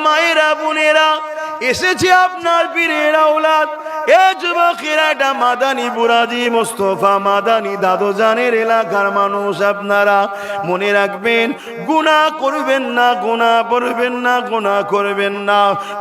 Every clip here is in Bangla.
মায়েরা বোনেরা, এসেছে আপনার পীরের আওলাদ। এ যুবকেরা, এটা মাদানী বুরাজি মোস্তফা মাদানী দাদোজানের এলাকার মানুষ। আপনারা মনে রাখবেন, গুনাহ করবেন না, গুনাহ করবেন না, গুনাহ করবেন না।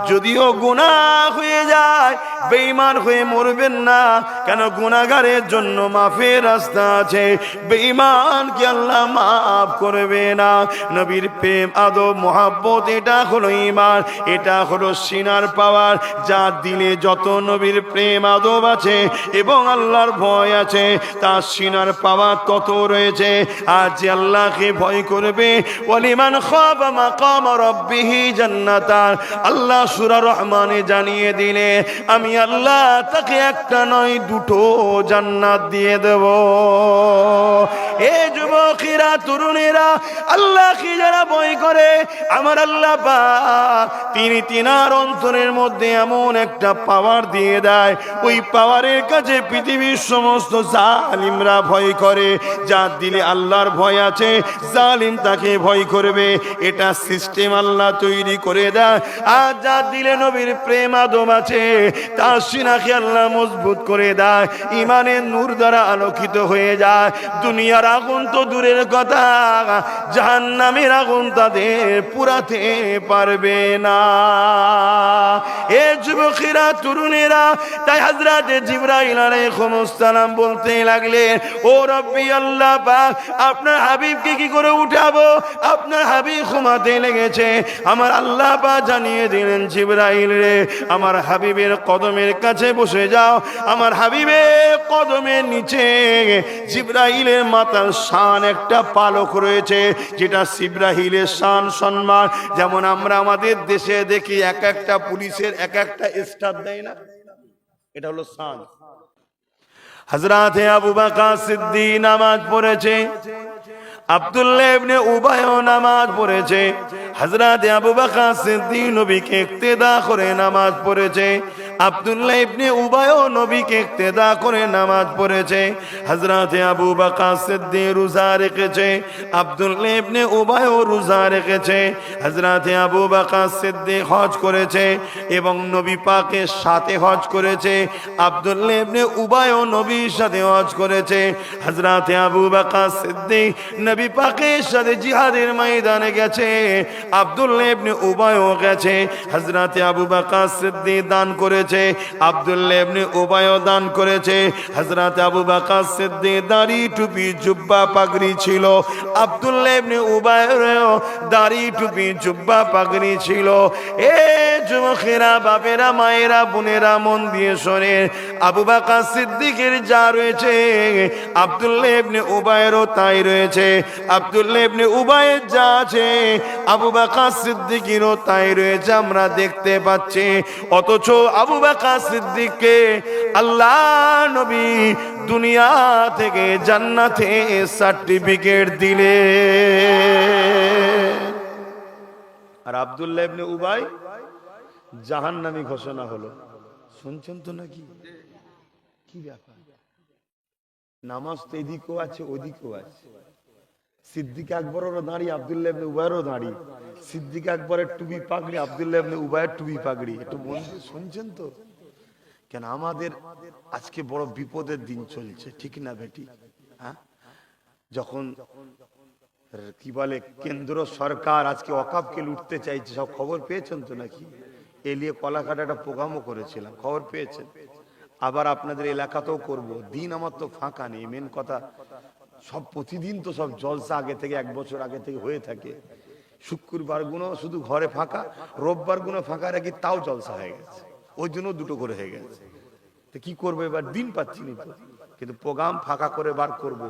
যদিও গুনাহ হয়ে যায়, বেঈমান হয়ে মরবেন না। কেন? গুনাহগারের জন্য মাফের রাস্তা আছে, বেঈমানকে আল্লাহ মাফ করবে না। নবীর প্রেম, আদব, মোহাব্বত, এটা হলো ঈমান, এটা হলো সিনার পাওয়ার। যার দিলে যত নবীর প্রেম আদব আছে এবং আল্লাহর ভয় আছে, তার সিনার পাওয়ার তত রয়েছে। আর যে আল্লাহকে ভয় করবে, ওয়ালিমান খাফা মাকাম রাব্বিহি জান্নাতান, আল্লাহ সূরা রহমানে জানিয়ে দিলে আমি আল্লাহ তাকে একটা নয় দুটো জান্নাত দিয়ে দেব। এ যুবকেরা, তরুণেরা, আল্লাহকে যারা ভয় করে, আমার আল্লাহ পাক তিনি তিনার অন্তরের মধ্যে এমন একটা পাওয়ার দিয়ে দেয়, ওই পাওয়ারের কাছে পৃথিবীর সমস্ত জালিমরা ভয় করে। যার দিলে আল্লাহর ভয় আছে, জালিম তাকে ভয় করবে। এটা সিস্টেম আল্লাহ তৈরি করে দেয়। আর যার দিলে নবীর প্রেম আদব আছে, তার সিনাকে আল্লাহ মজবুত করে দেয়, ইমানের নূর দ্বারা আলোকিত হয়ে যায়। দুনিয়ার আগুন তো দূরের কথা, জাহান্নামের আগুন তাদের পুরাতে পারবে না। এ যুবকেরা, তরুণেরা, তাই হযরতে জিবরাইল আলাইহিস সালাম বলতে লাগলেন, ও রব্বি আল্লাহ পাক, আপনার হাবিবকে কি করে উঠাবো? আপনার হাবিব ঘুমাতে লেগেছে। আমার আল্লাহ পাক জানিয়ে দিলেন, জিবরাইল রে, আমার হাবিবের কদমের কাছে বসে যাও। আমার হাবিবের কদমের নিচে জিবরাইলের মাথার শান একটা পালক রয়েছে, যেটা জিবরাইলের শান সম্মান। যেমন আমরা আমাদের দেশে দেখি এক একটা পুলিশের এক একটা স্টার দেয় না, এটা হলো শান। হযরতে আবু বকর সিদ্দিক নামাজ পড়েছে, আব্দুল্লাহ ইবনে উবাইও নামাজ পড়েছে। হযরতে আবু বকর সিদ্দিক নবীকে ইক্তেদা করে নামাজ পড়েছে, আব্দুল্লাহ ইবনে উবাইও নবীকে ইক্তেদা করে নামাজ পড়েছে। হযরতে আবু বকর সিদ্দিক রোজা রেখেছে, আব্দুল্লাহ ইবনে উবাইও রোজা রেখেছে। হযরতে আবু বকর সিদ্দিক হজ করেছে এবং নবী পাকের সাথে হজ করেছে, আব্দুল্লাহ ইবনে উবাইও নবীর সাথে হজ করেছে। হযরতে আবু বকর সিদ্দিক নবী পাকের সাথে জিহাদের ময়দানে গেছে, আব্দুল্লাহ ইবনে উবাইও গেছে। হযরতে আবু বকর সিদ্দিক দান করেছে, আব্দুল্লাহ ইবনে উবাইও দান করেছে। হযরতে আবু বকর সিদ্দিক দাড়ি, টুপি, জুব্বা, পাগড়ি ছিল, আব্দুল্লাহ ইবনে উবাইয়েরও দাড়ি, টুপি, জুব্বা, পাগড়ি ছিল। এ যুবকেরা, বাপেরা, মায়েরা, বোনেরা, মন দিয়ে শোনেন, আবু বকর সিদ্দিকের যা রয়েছে, আব্দুল্লাহ ইবনে উবাইয়েরও তাই রয়েছে। আব্দুল্লাহ ইবনে উবাইয়ের যা আছে, আবু বকর সিদ্দিকেরও তাই রয়েছে, আমরা দেখতে পাচ্ছি। অথচ আবু বকর সিদ্দিককে আল্লাহ নবী দুনিয়া থেকে জান্নাতে সার্টিফিকেট দিলে, আর আব্দুল্লাহ ইবনে উবাই জাহান্নামী ঘোষণা হলো। শুনছেন তো নাকি? কি ব্যাপার? নামাজ তো এদিকেও আছে ওদিকেও আছে। সিদ্দিক আকবরেরও দাঁড়িয়ে, আব্দুল্লাহ ইবনে উবাইয়েরও দাঁড়িয়ে। সিদ্দিক আকবরের টুপি পাগড়ি, আব্দুল্লাহ ইবনে উবাইয়ের টুপি পাগড়ি। একটু মন দিয়ে শুনছেন তো? কেন আমাদের আজকে বড় বিপদের দিন চলছে, ঠিক না বেটি? হ্যাঁ, যখন কি বলে কেন্দ্র সরকার আজকে ওয়াকফকে লুটতে চাইছে, সব খবর পেয়েছেন তো নাকি? এ নিয়ে কলাঘাটে একটা প্রোগ্রামও করেছিলাম, খবর পেয়েছেন? আবার আপনাদের এলাকাতেও করব। দিন আমার তো ফাঁকা নেই, মেন কথা। সব প্রতিদিন তো সব জলসা আগে থেকে, এক বছর আগে থেকে হয়ে থাকে। শুক্রবার গুলো শুধু ঘরে ফাঁকা, রোববার গুলো ফাঁকা রাখি, তাও জলসা হয়ে গেছে। ওই জন্য দুটো করে হয়ে গেছে। তো কি করবো, এবার দিন পাচ্ছি না তো, কিন্তু প্রোগ্রাম ফাঁকা করে বার করব।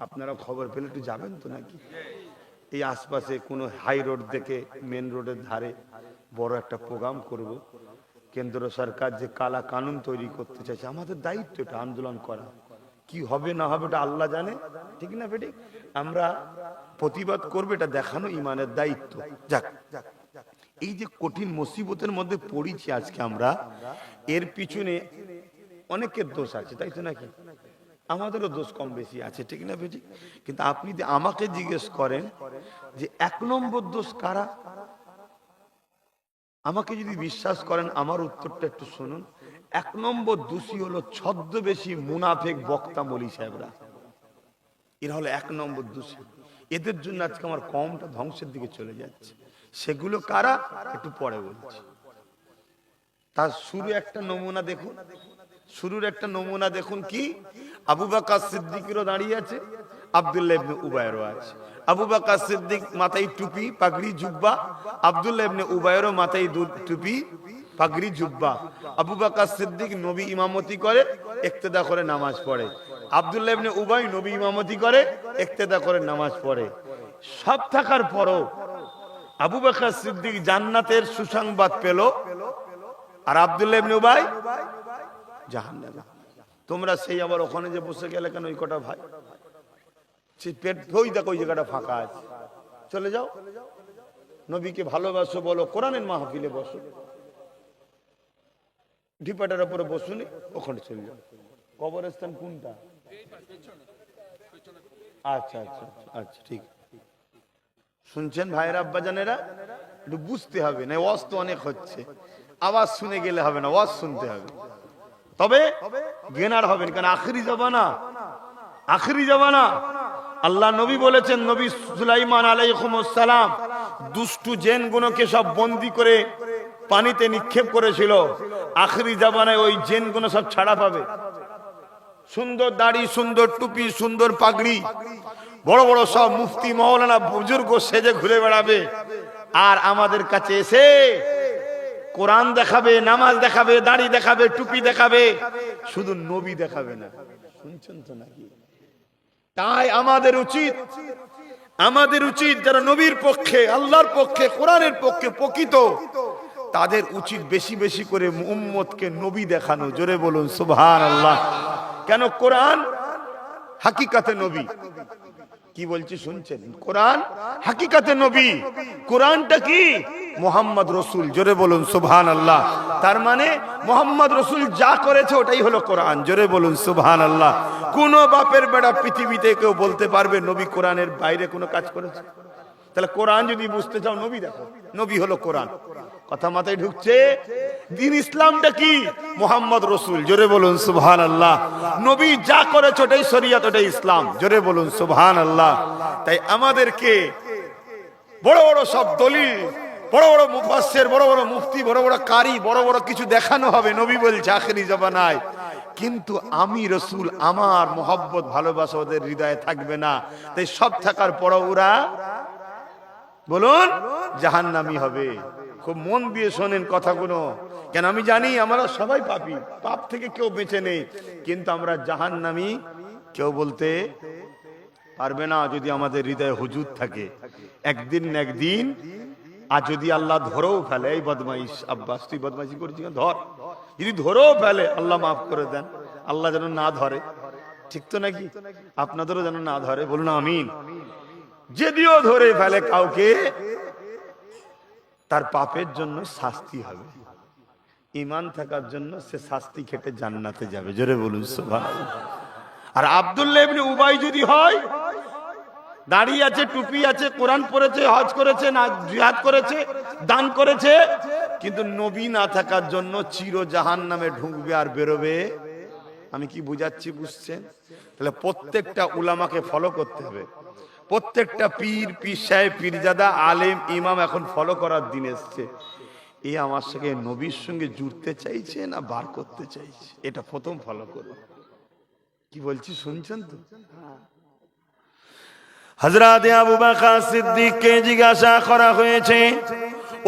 আপনারা খবর পেলে একটু যাবেন তো নাকি? এই আশপাশে কোনো হাই রোড দেখে, মেন রোডের ধারে বড় একটা প্রোগ্রাম করব। কেন্দ্র সরকার যে কালা কানুন তৈরি করতে চাইছে, আমাদের দায়িত্ব এটা আন্দোলন করা। কি হবে না হবে এটা আল্লাহ জানে, ঠিক না বেটি? আমরা প্রতিবাদ করবো, এটা দেখানো ইমানের দায়িত্ব। যাক, এই যে কঠিন মুসিবতের মধ্যে পড়েছি আজকে আমরা, এর পিছনে অনেকের দোষ আছে, তাই তো নাকি? আমাদেরও দোষ কম বেশি আছে, ঠিক না বেটি? কিন্তু আপনি আমাকে জিজ্ঞেস করেন যে 1 নম্বর দোষ কারা, আমাকে যদি বিশ্বাস করেন আমার উত্তরটা একটু শুনুন। 1 নম্বর দোষী হলো ছদ্মবেশী মুনাফেক বক্তা মৌলী সাহেবরা। এরা হলো 1 নম্বর দোষী। এদের জন্য আজকে আমার কমটা ধ্বংসের দিকে চলে যাচ্ছে। সেগুলো কারা একটু পরে বলছি। তার শুরু একটা নমুনা দেখুন, শুরুর একটা নমুনা দেখুন কি, আবু বকর সিদ্দিকেরও দাঁড়িয়ে আছে, আব্দুল্লাহ ইবনে উবাইরও আছে। আবু বকর সিদ্দিক মাথায় টুপি পাগড়ি জুব্বা, আব্দুল্লাহ ইবনে উবাইরও মাথায় টুপি পাগড়ি জুব্বা। আবু বকর সিদ্দিক নবী ইমামতি করে, ইক্তেদা করে নামাজ পড়ে। আব্দুল্লাহ ইবনে উবাই নবী ইমামতি করে, ইক্তেদা করে নামাজ পড়ে। সব থাকার পরও আবু বকর সিদ্দিক জান্নাতের সুসংবাদ পেল, আর আব্দুল্লাহ ইবনে উবাই জাহান্নামে। তোমরা সেই আবার ওখানে যে বসে গেলে কেন? ওই কটা ভাই সেই পেট ওই দেখো ওই জায়গাটা ফাঁকা আছে, চলে যাও। নবীকে ভালোবাসো বলো, কোরআনের মাহফিলে বসো, ডিপাটার উপরে বসুনি, ওখানে চলে যাও। কবরস্থান কোনটা? আচ্ছা আচ্ছা আচ্ছা, ঠিক। শুনছেন ভাইয়ের আব্বাজানেরা, একটু বুঝতে হবে না, ওয়াজ তো অনেক হচ্ছে, আওয়াজ শুনে গেলে হবে না, ওয়াজ শুনতে হবে, তবে জ্ঞানার হবেন। কারণ আখিরি জামানা, আখিরি জামানা। আল্লাহ নবী বলেছেন, নবী সুলাইমান আলাইহিস সালাম দুষ্টু জিনগুলোকে সব বন্দী করে পানিতে নিক্ষেপ করেছিল। আখিরি জামানায় ওই জিনগুলো সব ছাড়া পাবে। সুন্দর দাড়ি, সুন্দর টুপি, সুন্দর পাগড়ি, বড় বড় সব মুফতি মাওলানা বুজুর্গ সেজে ঘুরে বেড়াবে, আর আমাদের কাছে এসে কোরআন দেখাবে, নামাজ দেখাবে, দাড়ি দেখাবে, টুপি দেখাবে, শুধু নবী দেখাবে না। শুনছেন তো নাকি? তাই আমাদের উচিত, আমাদের উচিত যারা নবীর পক্ষে, আল্লাহর পক্ষে, কোরআনের পক্ষে প্রকৃত, তাদের উচিত বেশি বেশি করে উম্মতকে নবী দেখানো। জোরে বলুন সুবহানাল্লাহ। কেন? কোরআন হাকিকাতে নবী। কি বলছি শুনছেন? কোরআন হাকিকাতে নবী। কোরআনটা কি? মোহাম্মদ রসুল। জোরে বলুন সুবহানাল্লাহ। তার মানে মোহাম্মদ রসুল যা করেছে ওটাই হলো কোরআন। জোরে বলুন সুবহানাল্লাহ। কোন বাপের বেটা পৃথিবীতে কেউ বলতে পারবে নবী কোরআনের বাইরে কোনো কাজ করেছে? তাহলে কোরআন যদি বুঝতে চাও নবী দেখো, নবী হলো কোরআন। কথা মাথায় ঢুকছে? দিন ইসলামটা কি? মোহাম্মদ রসুল। জোরে বলুন সুবহানাল্লাহ। নবী যা করেছে ওটাই শরীয়ত, ওটাই ইসলাম। জোরে বলুন সুবহানাল্লাহ। তাই আমাদেরকে বড় বড় সব দলিল, বড় বড় মুফাসসির, বড় বড় মুফতি, বড় বড় কারি, বড় বড় কিছু দেখানো হবে। নবী বলছে আখিরি জামানায়, কিন্তু আমি রসুল, আমার মোহাব্বত ভালোবাসা ওদের হৃদয়ে থাকবে না। তাই সব থাকার পরও ওরা বলুন জাহান্নামী হবে। খুব মন দিয়ে শোনেন কথাগুলো, কেন আমি জানি আমরা সবাই পাপী, পাপ থেকে কেউ বেঁচে নেই, কিন্তু আমরা জাহান্নামী কেউ বলতে পারবে না যদি আমাদের হৃদয়ে হুজুর থাকে। একদিন না একদিন, আর যদি আল্লাহ ধরেও ফেলে, এই বদমাইশ আব্বাস তুই বদমাইশি করেছিস, ধর, যদি ধরেও ফেলে আল্লাহ মাফ করে দেন, আল্লাহ যেন না ধরে। ঠিক তো নাকি? আপনাদেরও যেন না ধরে, বলুন আমিন। যদিও ধরে ফেলে কাউকে, তার পাপের জন্য শাস্তি হবে, ঈমান থাকার জন্য সে শাস্তি খেটে জান্নাতে যাবে। জোরে বলুন সুবহানাল্লাহ। আর আব্দুল্লাহ ইবনে উবাই যদি হয়, দাড়ি আছে, টুপি আছে, কোরআন পড়েছে, হজ করেছে, না জিহাদ করেছে, দান করেছে, কিন্তু নবী না থাকার জন্য চির জাহান্নামে ঢুকবে আর বেরোবে। আমি কি বুঝাচ্ছি বুঝছেন? তাহলে প্রত্যেকটা উলামাকে ফলো করতে হবে, প্রত্যেকটা পীর, পীর সাহেব, পীরজাদা, আলেম, ইমাম এখন ফলো করার দিন এসছে। এ আমার সঙ্গে নবীর সঙ্গে জুড়তে চাইছে না বার করতে চাইছে, এটা প্রথম ফলো করো। কি বলছি শুনছেন তো? হযরত আবু বকর সিদ্দিককে জিজ্ঞাসা করা হয়েছে,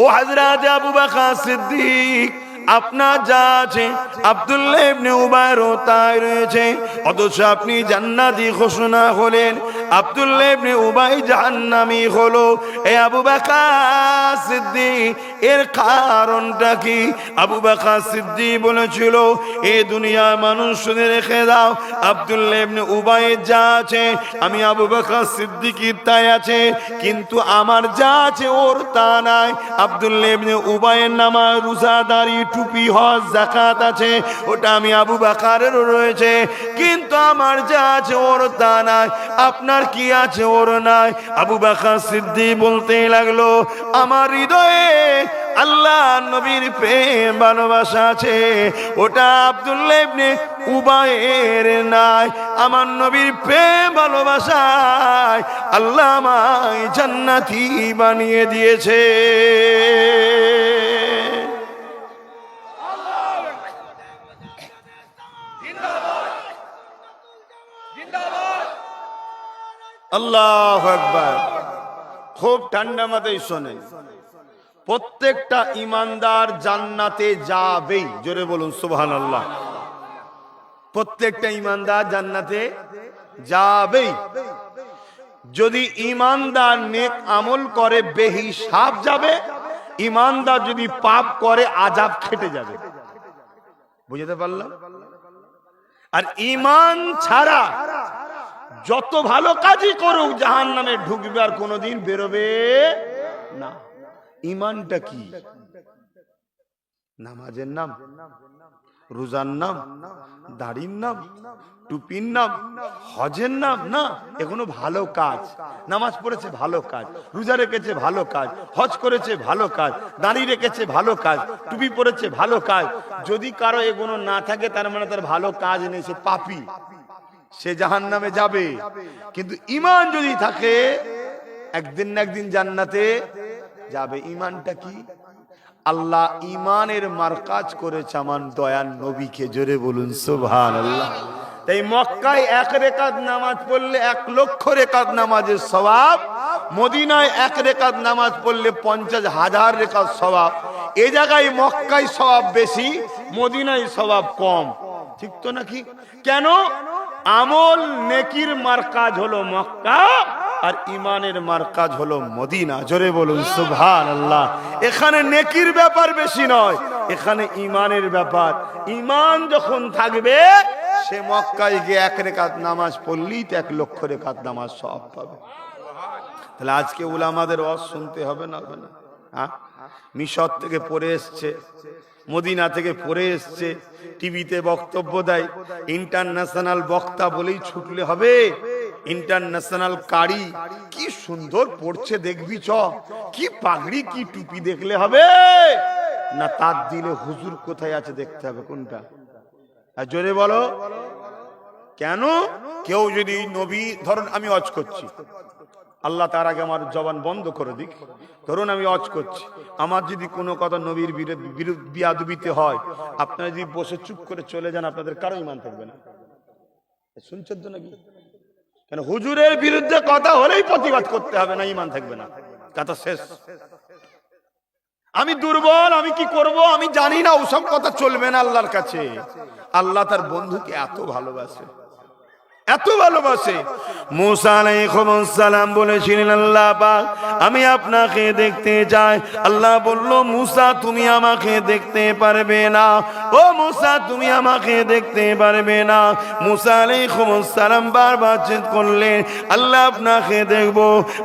ও হযরত আবু বকর সিদ্দিক, আপনার যা আছে আব্দুল্লাহ ইবনে উবাইরও তাই রয়েছে, অথচ আপনি জান্নাতি ঘোষণা হলেন, আব্দুল্লাহ ইবনে উবাই জাহান্নামী হলো। এ আবু বকর সিদ্দিক, এর কারণটা কি? আবু বকর সিদ্দিক বলেছিল, এ দুনিয়ার মানুষ শুনে রেখে দাও, আব্দুল্লাহ ইবনে উবাইয়ের যা আছে আমি আবু বকর সিদ্দিকের তাই আছে, কিন্তু আমার যা আছে ওর তা নাই। আব্দুল্লাহ ইবনে উবাইয়ের নামাজ, রোজা, দাড়ি, টুপি, হজ, যাকাত আছে, ওটা আমি আবু বকরেরও রয়েছে, কিন্তু আমার যা আছে ওর তা নাই। আপনার আপনার কি আছে ওর নাই। আবু বকর সিদ্দিক বলতে লাগলো, আমার হৃদয়ে আল্লাহ নবীর প্রেম ভালোবাসা আছে, ওটা আব্দুল্লাহ ইবনে উবাইয়ের নাই। আমার নবীর প্রেম ভালোবাসায় আল্লাহ আমায় জান্নাতি বানিয়ে দিয়েছে। আল্লাহু আকবার। খুব ঠান্ডা মাথায় শোনেন, প্রত্যেকটা ইমানদার জান্নাতে যাবেই। জোরে বলুন সুবহানাল্লাহ। প্রত্যেকটা ইমানদার জান্নাতে যাবেই। যদি ইমানদার নেক আমল করে বেহিসাব যাবে, ইমানদার যদি পাপ করে আযাব খেটে যাবে। বুঝতে পারলাম? আর ঈমান ছাড়া যত ভালো কাজই করুক জাহান্নামে ঢুকবে আর কোনোদিন বেরোবে না। ঈমানটা কি? নামাজের নাম, রোজার নাম, দাড়ির নাম, টুপির নাম, হজের নাম না। এগুলো ভালো কাজ। নামাজ পড়েছে ভালো কাজ, রোজা রেখেছে ভালো কাজ, হজ করেছে ভালো কাজ, দাড়ি রেখেছে ভালো কাজ, টুপি পরেছে ভালো কাজ। যদি কারো এগুলো না থাকে তার মানে তার ভালো কাজ নেই, সে পাপী, সে জাহান্নামে যাবে। কিন্তু ঈমান যদি থাকে একদিন না একদিন জান্নাতে যাবে। ঈমানটা কি? আল্লাহ ঈমানের মার্কাজ করেছে আমার দয়ার নবীকে। জোরে বলুন সুবহানাল্লাহ। তাই মক্কায় 1 রাকাত নামাজ পড়লে 1 লক্ষ রাকাত নামাজের সওয়াব, মদিনায় 1 রাকাত নামাজ পড়লে 50,000 রাকাত সওয়াব। এই জায়গায় মক্কায় সওয়াব বেশি, মদিনায় সওয়াব কম। ঠিক তো নাকি? কেন? আমল নেকির মার্কাজ হলো মক্কা আর ঈমানের মার্কাজ হলো মদিনা। জোরে বলুন সুবহানাল্লাহ। এখানে নেকির ব্যাপার বেশি নয়, এখানে ঈমানের ব্যাপার। ঈমান যখন থাকবে সে মক্কায় গিয়ে 1 রাকাত নামাজ পড়লেই তো 1 লক্ষ রাকাত নামাজ সওয়াব পাবে। তাহলে আজকে উলামাদের ওয়াজ শুনতে হবে না? হবে না? হ্যাঁ, মিশর থেকে পড়ে এসছে, মদিনা থেকে পড়ে এসছে, টিভিতে বক্তব্য দেয়, ইন্টারন্যাশনাল বক্তা বলেই ছুটলে হবে? ইন্টারন্যাশনাল কারি কি সুন্দর পড়ছে দেখবি, চ কি পাগড়ি কি টুপি দেখলে হবে না? তার দিলে হুজুর কোথায় আছে দেখতে হবে। কোনটা? আর জোরে বলো। কেন? কেউ যদি নবী, ধরুন আমি ওয়াজ করছি, আল্লাহ তার আগে আমার জবান বন্ধ করে দিক। ধরুন আমি ওয়াজ করছি, আমার যদি কোনো কথা নবীর বিয়াদবিতে হয়, আপনারা যদি বসে চুপ করে চলে যান, আপনাদের কারো ঈমান থাকবে না। শুনছেন তো নাকি? কেন? হুজুরের বিরুদ্ধে কথা হলেই প্রতিবাদ করতে হবে, না ঈমান থাকবে না, কথা শেষ। আমি দুর্বল, আমি কি করব, আমি জানি না, ওসব কথা চলবে না আল্লাহর কাছে। আল্লাহ তার বন্ধুকে এত ভালোবাসে, এত ভালোবাসে। মুসা আলাইহিস সালাম বলেছিলেন, আল্লাহ পাক আমি আপনাকে দেখতে চাই। আল্লাহ বলল, মুসা তুমি আমাকে দেখতে পারবে না, ও মুসা তুমি আমাকে দেখতে পারবে না। মুসা আলাইহিস সালাম বারবার জিদ করলেন, আল্লাহ আপনাকে দেখব।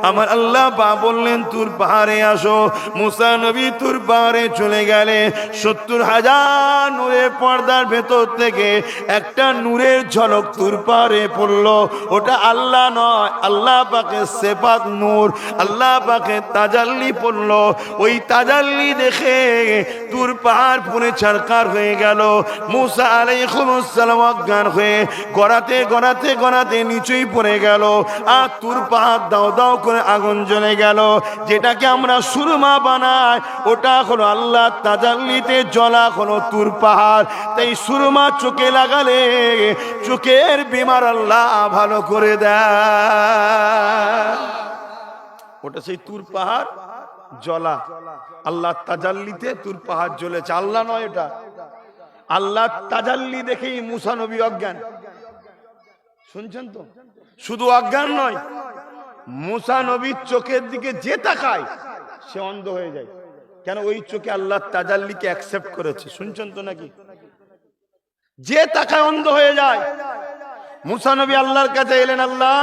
আমার আল্লাহ পাক বললেন, তুর পাহাড়ে আসো। মুসা নবী তুর পাহাড়ে চলে গেলে 70,000 নূরের পর্দার ভেতর থেকে একটা নূরের ঝলক তুর পাহাড়ে পড়লো। ওটা আল্লাহ নয়, আল্লাহ পাকের সিফাত নূর, আল্লাহ পাকের তাজাল্লি পড়লো। ওই তাজাল্লি দেখে তুর পাহাড় পুরে ছারখার হয়ে গেল। মুসা আলাইহিস সালাম অজ্ঞান হয়ে গড়াতে গড়াতে গড়াতে নিচেই পড়ে গেল। আর তুর পাহাড় দাও দাও করে আগুন জ্বলে গেল। যেটাকে আমরা সুরমা বানাই, ওটা হলো আল্লাহ তাজাল্লিতে জ্বলা হলো তুর পাহাড়। তাই সুরমা চোখে লাগালে চোখের বিমার আল্লাহ ভালো করে দেয়। ওটা সেই তুর পাহাড় জ্বলা, আল্লাহ তাজাল্লিতে তুর পাহাড় জ্বলেছে, আল্লাহ নয় এটা। আল্লাহ তাজাল্লি দেখেই মুসা নবী অজ্ঞান। শুনছেন তো? শুধু অজ্ঞান নয়, মুসা নবীর চোখের দিকে যে তাকায় সে অন্ধ হয়ে যায়। কেন? ওই চোখে আল্লাহ তাজাল্লিকে অ্যাকসেপ্ট করেছে। শুনছেন তো নাকি? যে তাকায় অন্ধ হয়ে যায়। মুসা নবী আল্লাহর কাছে এলেন, আল্লাহ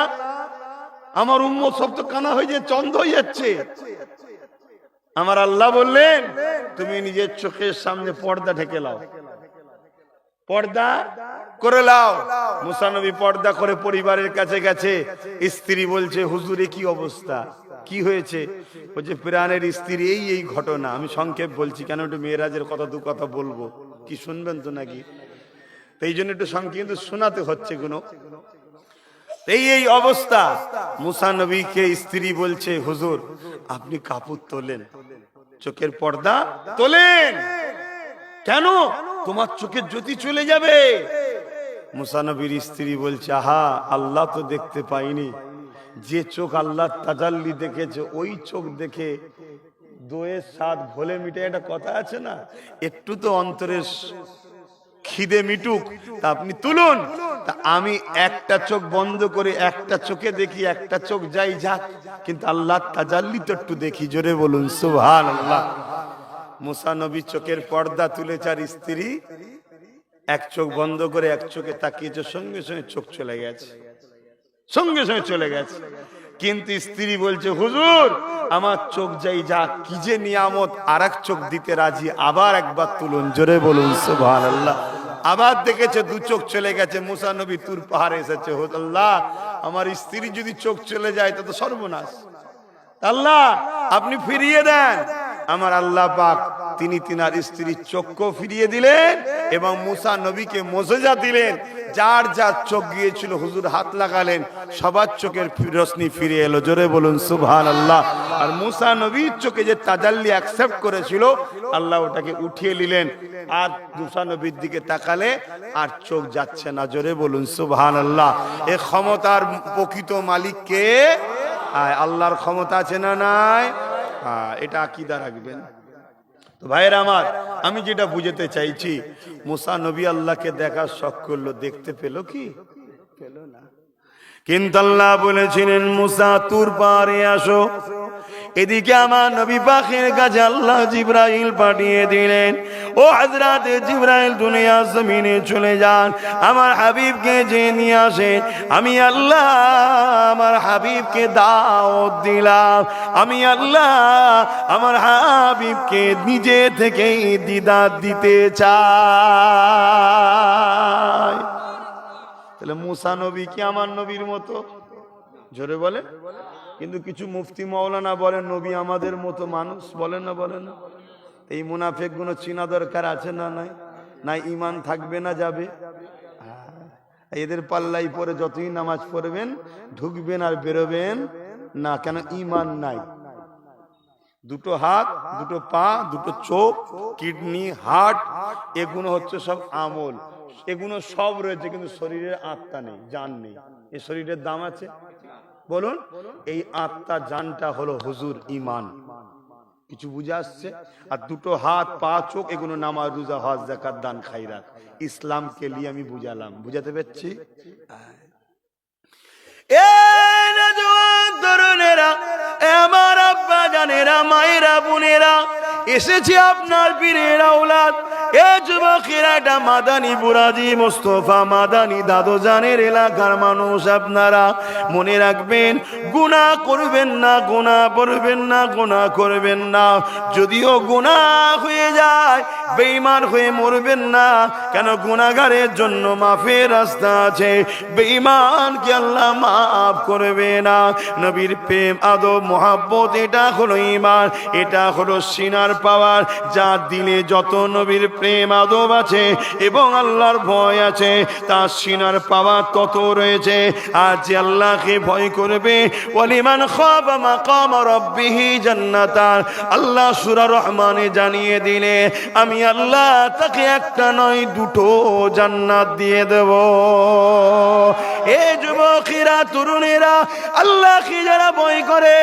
আমার উম্মত সব তো কানা হয়ে যাচ্ছে, অন্ধ হয়ে যাচ্ছে। আমার আল্লাহ বললেন, তুমি নিজের চোখের সামনে পর্দা ঢেকে লাও। পর্দা করে লাও। মুসা নবী পর্দা করে পরিবারের কাছে গেছে। স্ত্রী বলছে, হুজুরে কি অবস্থা, কি হয়েছে? বলছে, প্রাণের স্ত্রী এই ঘটনা। আমি সংক্ষেপ বলছি, কেন একটু মেয়েরাজের কথা দু কথা বলবো, কি শুনবেন তো নাকি? এই জন্য একটু সংক্ষেপ শোনাতে হচ্ছে কোনো। এই অবস্থা। মুসা নবীকে স্ত্রী বলছে, হুজুর আপনি কাপড় তোলেন, চোখের পর্দা তোলেন। কেন? তোমার চোখের জ্যোতি চলে যাবে। মুসা নবীর স্ত্রী বলছে, আহা, আল্লাহ তো দেখতে পাইনি, যে চোখ আল্লাহ তাজাল্লি দেখেছে ওই চোখ দেখে দোয়ের স্বাদ ভোলে মিটে, একটা কথা আছে না, একটু তো অন্তরের খিদে মিটুক, তা আপনি তুলুন। তা আমি একটা চোখ বন্ধ করে একটা চোখে দেখি, একটা চোখ যাই যাক, কিন্তু আল্লাহ তাজাল্লি তো একটু দেখি। জোরে বলুন সুবহানাল্লাহ। মুসা নবী চোখের পর্দা তুলেছে, আর স্ত্রী এক চোখ বন্ধ করে এক চোখে তাকিয়েছে, সঙ্গে সঙ্গে চোখ চলে গেছে, সঙ্গে সঙ্গে চলে গেছে। কিন্তু স্ত্রী বলছে, হুজুর আমার চোখ যাই যাক, কি যে নিয়ামত, আর এক চোখ দিতে রাজি, আবার একবার তুলুন। জোরে বলুন সুবহানাল্লাহ। আবার দেখেছে দু চোখ চলে গেছে। মুসা নবী তুর পাহাড়ে এসেছে, আল্লাহ আমার স্ত্রী যদি চোখ চলে যায় তো সর্বনাশ, আল্লাহ আপনি ফিরিয়ে দেন। আমার আল্লাহ পাক তিনি তিনার স্ত্রীর চোখকে ফিরিয়ে দিলেন এবং মুসা নবীকে মোজেজা দিলেন। যার যার চোখ গিয়েছিল হুজুর হাত লাগালেন, সবার চোখের রোশনি ফিরে এলো। জোরে বলুন সুবহানাল্লাহ। আর মুসা নবীর চোখে যে তাজাল্লি অ্যাকসেপ্ট করেছিল, আল্লাহ ওটাকে উঠিয়ে নিলেন। আর মুসা নবীর দিকে তাকালে আর চোখ যাচ্ছে না। জোরে বলুন সুবহানাল্লাহ। এই ক্ষমতার প্রকৃত মালিক কে? আল্লাহর ক্ষমতা আছে না নাই? এটা আকীদা রাখবেন তো ভাইয়েরা আমার। আমি যেটা বুঝাতে চাইছি, মুসা নবী আল্লাহকে দেখার শখ করলো, দেখতে পেল কি? পেল না। কিন্তু আল্লাহ বলেছিলেন, মুসা তুর পাহাড়ে আসো। এদিকে আমার নবী পাকের কাছে আল্লাহ জিবরাইল পাঠিয়ে দিলেন, ও হযরত জিবরাইল দুনিয়া জমিনে চলে যান, আমার হাবিবকে যে নিয়ে আসে। আমি আল্লাহ আমার হাবিবকে দাওয়াত দিলাম, আমি আল্লাহ আমার হাবিবকে নিজে থেকেই দিদার দিতে চাই। তাহলে মুসা নবী কি আমার নবীর মতো? জোরে বলে। কিন্তু কিছু মুফতি মাওলানা বলেন নবী আমাদের মতো মানুষ, বলেন না? বলেন না? এই মুনাফিক গুলো চিনা দরকার আছে না নাই? নাই ঈমান থাকবে না যাবে? এদের পাল্লাই পরে যতই নামাজ পড়বেন ঢুকবেন আর বেরোবেন না। কেন? ঈমান নাই। দুটো হাত, দুটো পা, দুটো চোখ, কিডনি, হার্ট, এগুলো হচ্ছে সব আমল, এগুলো সব রয়েছে, কিন্তু শরীরের আত্মা নেই, জান নেই। এই শরীরের দাম আছে? বলুন। এই আত্মা জানটা হলো হুজুর ঈমান। কিছু বুঝে আসছে? আর দুটো হাত, পা, চোখ, এগুলো নামাজ, রোজা, হজ, যাকাত, দান, খায়রাত, ইসলামকে নিয়ে আমি বুঝালাম। বুঝাতে পারছি? তরুণেরা, আমার আব্বা জানেরা, মায়েরা, বোনেরা, এসেছে আপনার পীরের আওলাদ। এ যুবকেরা, এটা মাদানী বুরাজি মোস্তফা মাদানী দাদু জানের এলাকার মানুষ। আপনারা মনে রাখবেন, গুনাহ করবেন না, গুনাহ করবেন না, গুনাহ করবেন না। যদিও গুনাহ হয়ে যায়, বেঈমান হয়ে মরবেন না। কেন? গুনাহগারের জন্য মাফের রাস্তা আছে, বেঈমানকে আল্লাহ মাফ করবে না। নবীর প্রেম, আদব, মোহাব্বত, এটা হলো ঈমান, এটা হলো সিনার পাওয়ার। যার দিলে যত নবীর প্রেম আদব আছে এবং আল্লাহর ভয় আছে, তার সিনার পাওয়ার তত রয়েছে। আর যে আল্লাহকে ভয় করবে, ওয়ালিমান খাফা মাকাম রাব্বিহি জান্নাতান, আল্লাহ সূরা রহমানে জানিয়ে দিলে আমি আল্লাহ তাকে একটা নয় দুটো জান্নাত দিয়ে দেব। এ যুবকেরা, তরুণেরা, আল্লাহকে যারা ভয় করে,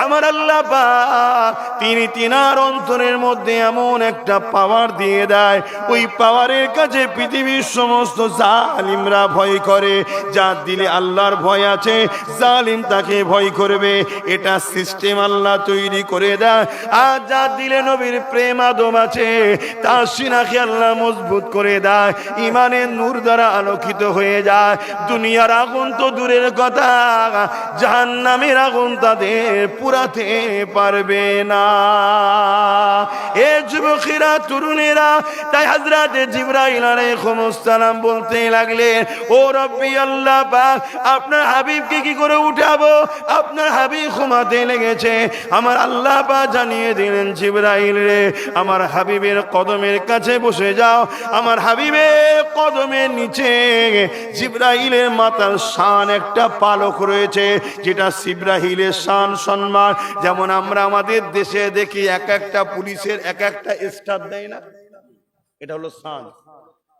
আমার আল্লাহ পাক তিনি তিনার অন্তরের মধ্যে এমন একটা পাওয়ার দিয়ে দেয়, ওই পাওয়ারের কাছে পৃথিবীর সমস্ত জালিমরা ভয় করে। যার দিলে আল্লাহর ভয় আছে, জালিম তাকে ভয় করবে। এটা সিস্টেম আল্লাহ তৈরি করে দেয়। আর যার দিলে নবীর প্রেম আদব আছে, তার সিনাকে আল্লাহ মজবুত করে দেয়, ইমানের নূর দ্বারা আলোকিত হয়ে যায়। দুনিয়ার আগুন তো দূরের কথা, জাহান্নামের আগুন তাদের পুরাতে পারবে না। এ যুবকেরা, তরুণেরা, তাই হযরত জিবরাইল আলাইহিস সালাম বলতে লাগলেন, ও রব্বি আল্লাহ পাক, আপনার হাবিবকে কি করে উঠাবো? আপনার হাবিব ঘুমাতে লেগেছে। আমার আল্লাহ পাক জানিয়ে দিলেন, জিবরাইল রে, আমার হাবিবের কদমের কাছে বসে যাও। আমার হাবিবের কদমের নিচে জিবরাইলের মাথার শান একটা পালক রয়েছে, যেটা জিবরাইলের শান সম্মান। যেমন আমরা আমাদের দেশে দেখি এক একটা পুলিশের এক একটা স্টার দেয় না, এটা হলো শান।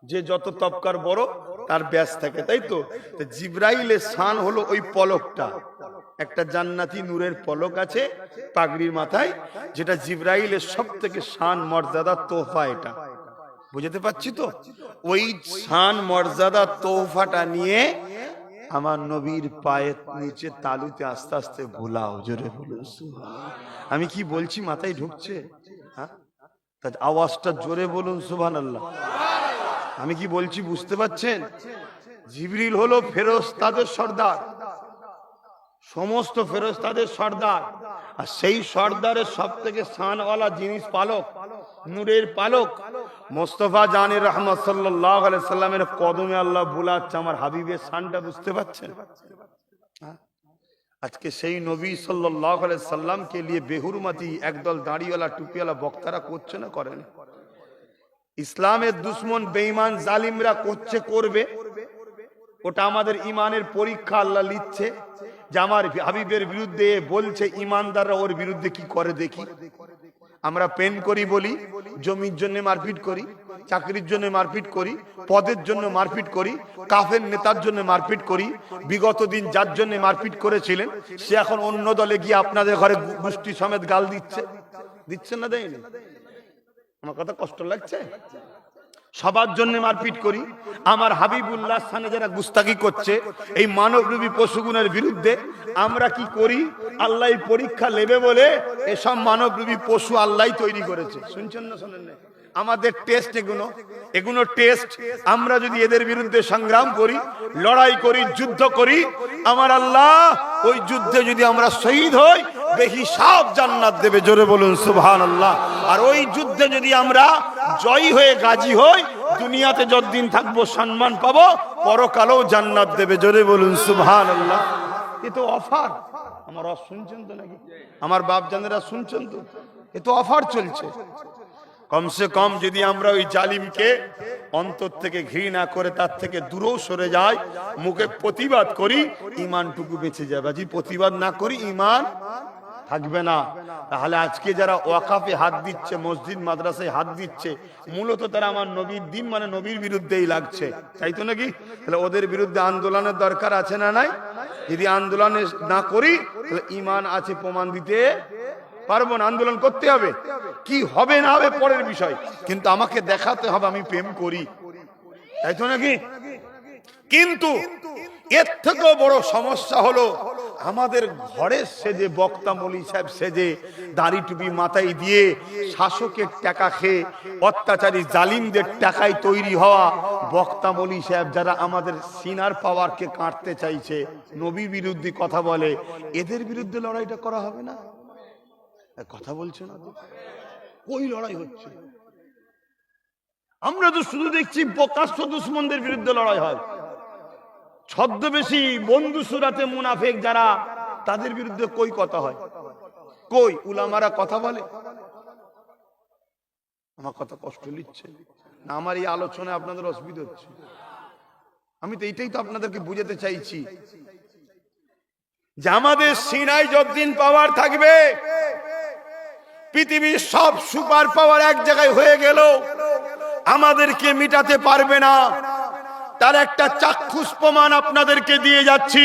যে যত তবকার বড় তার ব্যাস থাকে, তাই তো? জিবরাইলের শান হলো ওই পলকটা, একটা জান্নাতি নূরের পলক আছে পাগড়ির মাথায়, যেটা জিবরাইলের সব থেকে শান মর্যাদা তোহফা। এটা বুঝতে পারছি তো? ওই শান মর্যাদা তোহফাটা নিয়ে আমার নবীর পায়ের নিচে তালুতে আস্তে আস্তে ভোলাও। জোরে বলুন সুবহানাল্লাহ। আমি কি বলছি মাথায় ঢুকছে? হ্যাঁ, আওয়াজটা জোরে বলুন সুবহানাল্লাহ। আমি কি বলছি বুঝতে পাচ্ছেন? জিবরিল হলো ফেরেশতাদের সর্দার, সমস্ত ফেরেশতাদের সর্দার। আর সেই সর্দারের সব থেকে শানওয়ালা জিনিস পালক, নূরের পালক। মোস্তফা জানের রহমত সাল্লাল্লাহু আলাইহি সাল্লামের কদমে আল্লাহ বুলাচ্ছে আমার হাবিবের শানটা, বুঝতে পাচ্ছেন? আজকে সেই নবী সাল্লাল্লাহু আলাইহি সাল্লামকে নিয়ে বেহুরমাতি একদল দাড়িওয়ালা টুপিওয়ালা বক্তারা করছে না করে না? ইসলামের দুশ্মন বেঈমান জালিমরা করছে, করবে। ওটা আমাদের ইমানের পরীক্ষা আল্লাহ নিচ্ছে, যে আমার হাবিবের বিরুদ্ধে বলছে, ইমানদাররা ওর বিরুদ্ধে কি করে দেখি। আমরা প্রেম করি বলি, জমির জন্য মারপিট করি, চাকরির জন্য মারপিট করি, পদের জন্য মারপিট করি, কাফের নেতার জন্য মারপিট করি। বিগত দিন যার জন্য মারপিট করেছিলেন সে এখন অন্য দলে গিয়ে আপনাদের ঘরে গোষ্ঠী সমেত গাল দিচ্ছে, দিচ্ছে না দেয়নি? আমার কথা কষ্ট লাগছে? সবার জন্য মারপিট করি। আমার হাবিবুল্লাহ স্থানে যারা গুস্তাকি করছে, এই মানবরূপী পশুগুণের বিরুদ্ধে আমরা কি করি? আল্লাহ পরীক্ষা নেবে বলে এসব মানবরূপী পশু আল্লাহ তৈরি করেছে। শুনছেন না শোনেন না? আমাদের টেস্ট এগুলো টেস্ট। আমরা যদি এদের বিরুদ্ধে সংগ্রাম করি, লড়াই করি, যুদ্ধ করি, আমার আল্লাহ ওই যুদ্ধে যদি আমরা শহীদ হই বেহিসাব জান্নাত দেবে। জোরে বলুন সুবহানাল্লাহ। আর ওই যুদ্ধে যদি আমরা জয়ী হয়ে গাজী হই, দুনিয়াতে যতদিন থাকবো সম্মান পাবো, পরকালেও জান্নাত দেবে। জোরে বলুন সুবহানাল্লাহ। এ তো অফার। আমার শুনছেন তো নাকি? আমার বাপ জানেরা শুনছেন তো? এ তো অফার চলছে। কমসে কম যদি আমরা ওই জালিমকে অন্তর থেকে ঘৃণা করে তার থেকে দূরেও সরে যাই, মুখে প্রতিবাদ করি, ইমানটুকু বেঁচে যাবে। যদি প্রতিবাদ না করি ইমান থাকবে না। তাহলে আজকে যারা ওয়াকাফে হাত দিচ্ছে, মসজিদ মাদ্রাসায় হাত দিচ্ছে, মূলত তারা আমার নবীর দিন মানে নবীর বিরুদ্ধেই লাগছে, তাই তো নাকি? তাহলে ওদের বিরুদ্ধে আন্দোলনের দরকার আছে না নাই? যদি আন্দোলন না করি তাহলে ইমান আছে প্রমাণ দিতে পারবো না। আন্দোলন করতে হবে, কি হবে না হবে পরের বিষয়, কিন্তু আমাকে দেখাতে হবে আমি প্রেম করি, তাই তো নাকি? কিন্তু এর থেকেও বড় সমস্যা হলো আমাদের ঘরের সেজে বক্তা মৌলী সাহেব সেজে দাড়ি টুপি মাথায় দিয়ে শাসকের টাকা খেয়ে অত্যাচারী জালিমদের টাকায় তৈরি হওয়া বক্তা মৌলী সাহেব যারা আমাদের সিনার পাওয়ারকে কাটতে চাইছে, নবীর বিরুদ্ধে কথা বলে, এদের বিরুদ্ধে লড়াইটা করা হবে না? কথা বলছে না তো? ওই লড়াই হচ্ছে। আমরা তো শুধু দেখছি প্রকাশ্য দুশ্মনদের বিরুদ্ধে লড়াই হয়, ছদ্মবেশী বন্ধু সুরাতে মুনাফেক যারা, তাদের বিরুদ্ধে কই কথা হয়? কই উলামারা কথা বলে? আমার কথা কষ্ট নিচ্ছে না? আমার এই আলোচনায় আপনাদের অসুবিধা হচ্ছে? আমি তো এইটাই তো আপনাদেরকে বুঝাতে চাইছি যে আমাদের সিনায় যতদিন পাওয়ার থাকবে, পৃথিবীর সব সুপার পাওয়ার এক জায়গায় হয়ে গেল আমাদেরকে মিটাতে পারবে না। তার একটা চাক্ষুষ প্রমাণ আপনাদেরকে দিয়ে যাচ্ছি।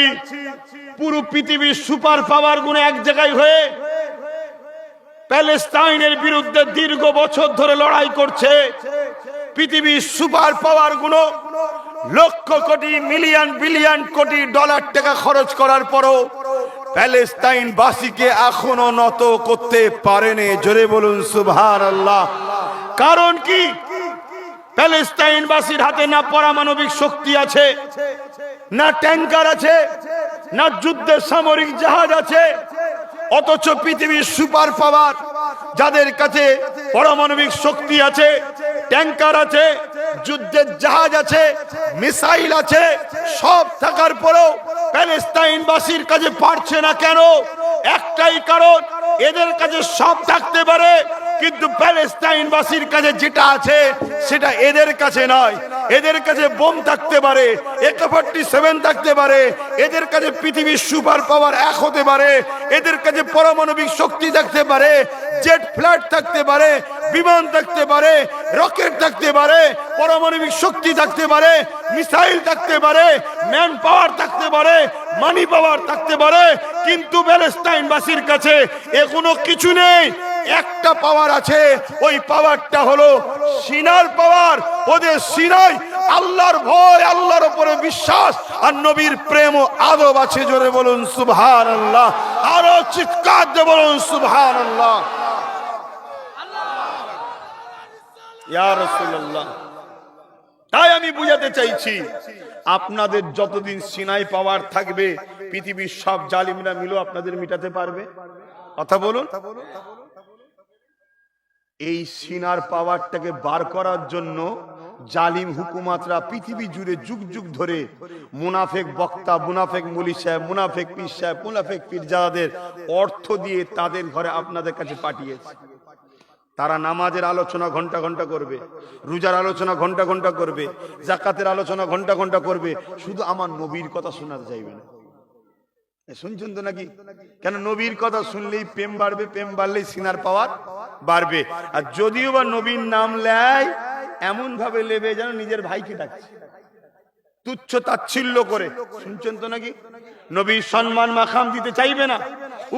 পুরো পৃথিবীর সুপার পাওয়ার গুলো এক জায়গায় হয়ে প্যালেস্টাইনের বিরুদ্ধে দীর্ঘ বছর ধরে লড়াই করছে। পৃথিবীর সুপার পাওয়ার গুলো লক্ষ কোটি মিলিয়ন বিলিয়ন কোটি ডলার টাকা খরচ করার পরও প্যালেস্টাইন বাসীকে এখনো নত করতে পারেনি। জোরে বলুন সুবহানাল্লাহ। কারণ কি? প্যালেস্টাইনবাসীর হাতে না পারমাণবিক শক্তি আছে, না ট্যাঙ্কার আছে, না যুদ্ধের সামরিক জাহাজ আছে, অথচ পৃথিবীর সুপার পাওয়ার যাদের কাছে পারমাণবিক শক্তি আছে, ট্যাঙ্কার আছে, যুদ্ধের জাহাজ আছে, মিসাইল আছে, সব থাকার পরেও প্যালেস্তাইনবাসীর কাছে পারছে না কেন? একটাই কারণ, এদের কাছে সব থাকতে পারে কিন্তু প্যালেস্তাইনবাসীর কাছে যেটা আছে সেটা এদের কাছে নয়। এদের কাছে বোম থাকতে পারে, AK-47 থাকতে পারে, এদের কাছে পৃথিবীর সুপার পাওয়ার এক হতে পারে, এদের কাছে পারমাণবিক শক্তি থাকতে পারে, জেট ফ্লাইট থাকতে পারে, বিমান থাকতে পারে, রকেট থাকতে পারে, পারমাণবিক শক্তি থাকতে পারে, মিসাইল থাকতে পারে, ম্যান পাওয়ার থাকতে পারে, মানি পাওয়ার থাকতে পারে, কিন্তু প্যালেস্তাইনবাসীর কাছে এখনো কিছু নেই। একটা পাওয়ার আছে, ওই পাওয়ারটা হলো সিনার পাওয়ার। ওদের সিনায় আল্লাহর ভয়, আল্লাহর উপরে বিশ্বাস আর নবীর প্রেম ও আদব আছে। জোরে বলুন সুবহানাল্লাহ, আরো চিৎকার দিয়ে বলুন সুবহানাল্লাহ। ইয়া রাসূলুল্লাহ, তাই আমি বুঝাতে চাইছি, আপনাদের যতদিন সিনাই পাওয়ার থাকবে পৃথিবীর সব জালিমরা মিলেও আপনাদের মিটাতে পারবে? কথা বলুন। এই সিনার পাওয়ারটাকে বার করার জন্য জালিম হুকুমাতরা পৃথিবী জুড়ে যুগ যুগ ধরে মুনাফেক বক্তা, মুনাফেক মুলি সাহেব, মুনাফেক পীর সাহেব, মুনাফেক পীরজাদাদের অর্থ দিয়ে তাদের ঘরে আপনাদের কাছে পাঠিয়েছে। তারা নামাজের আলোচনা ঘন্টা ঘন্টা করবে, রোজার আলোচনা ঘন্টা ঘন্টা করবে, যাকাতের আলোচনা ঘন্টা ঘন্টা করবে, শুধু আমার নবীর কথা শোনাতে চাইবে না। শুনছেন তো নাকি? কেন? নবীর কথা শুনলেই প্রেম বাড়বে, প্রেম বাড়লেই সিনার পাওয়ার বাড়বে। আর যদিও বা নবীর নাম লেয়, এমন ভাবে লেবে যেন নিজের ভাইকে ডাকছে, তুচ্ছ তাচ্ছিল্য করে। শুনছেন তো নাকি? নবীর সম্মান মাখাম দিতে চাইবে না,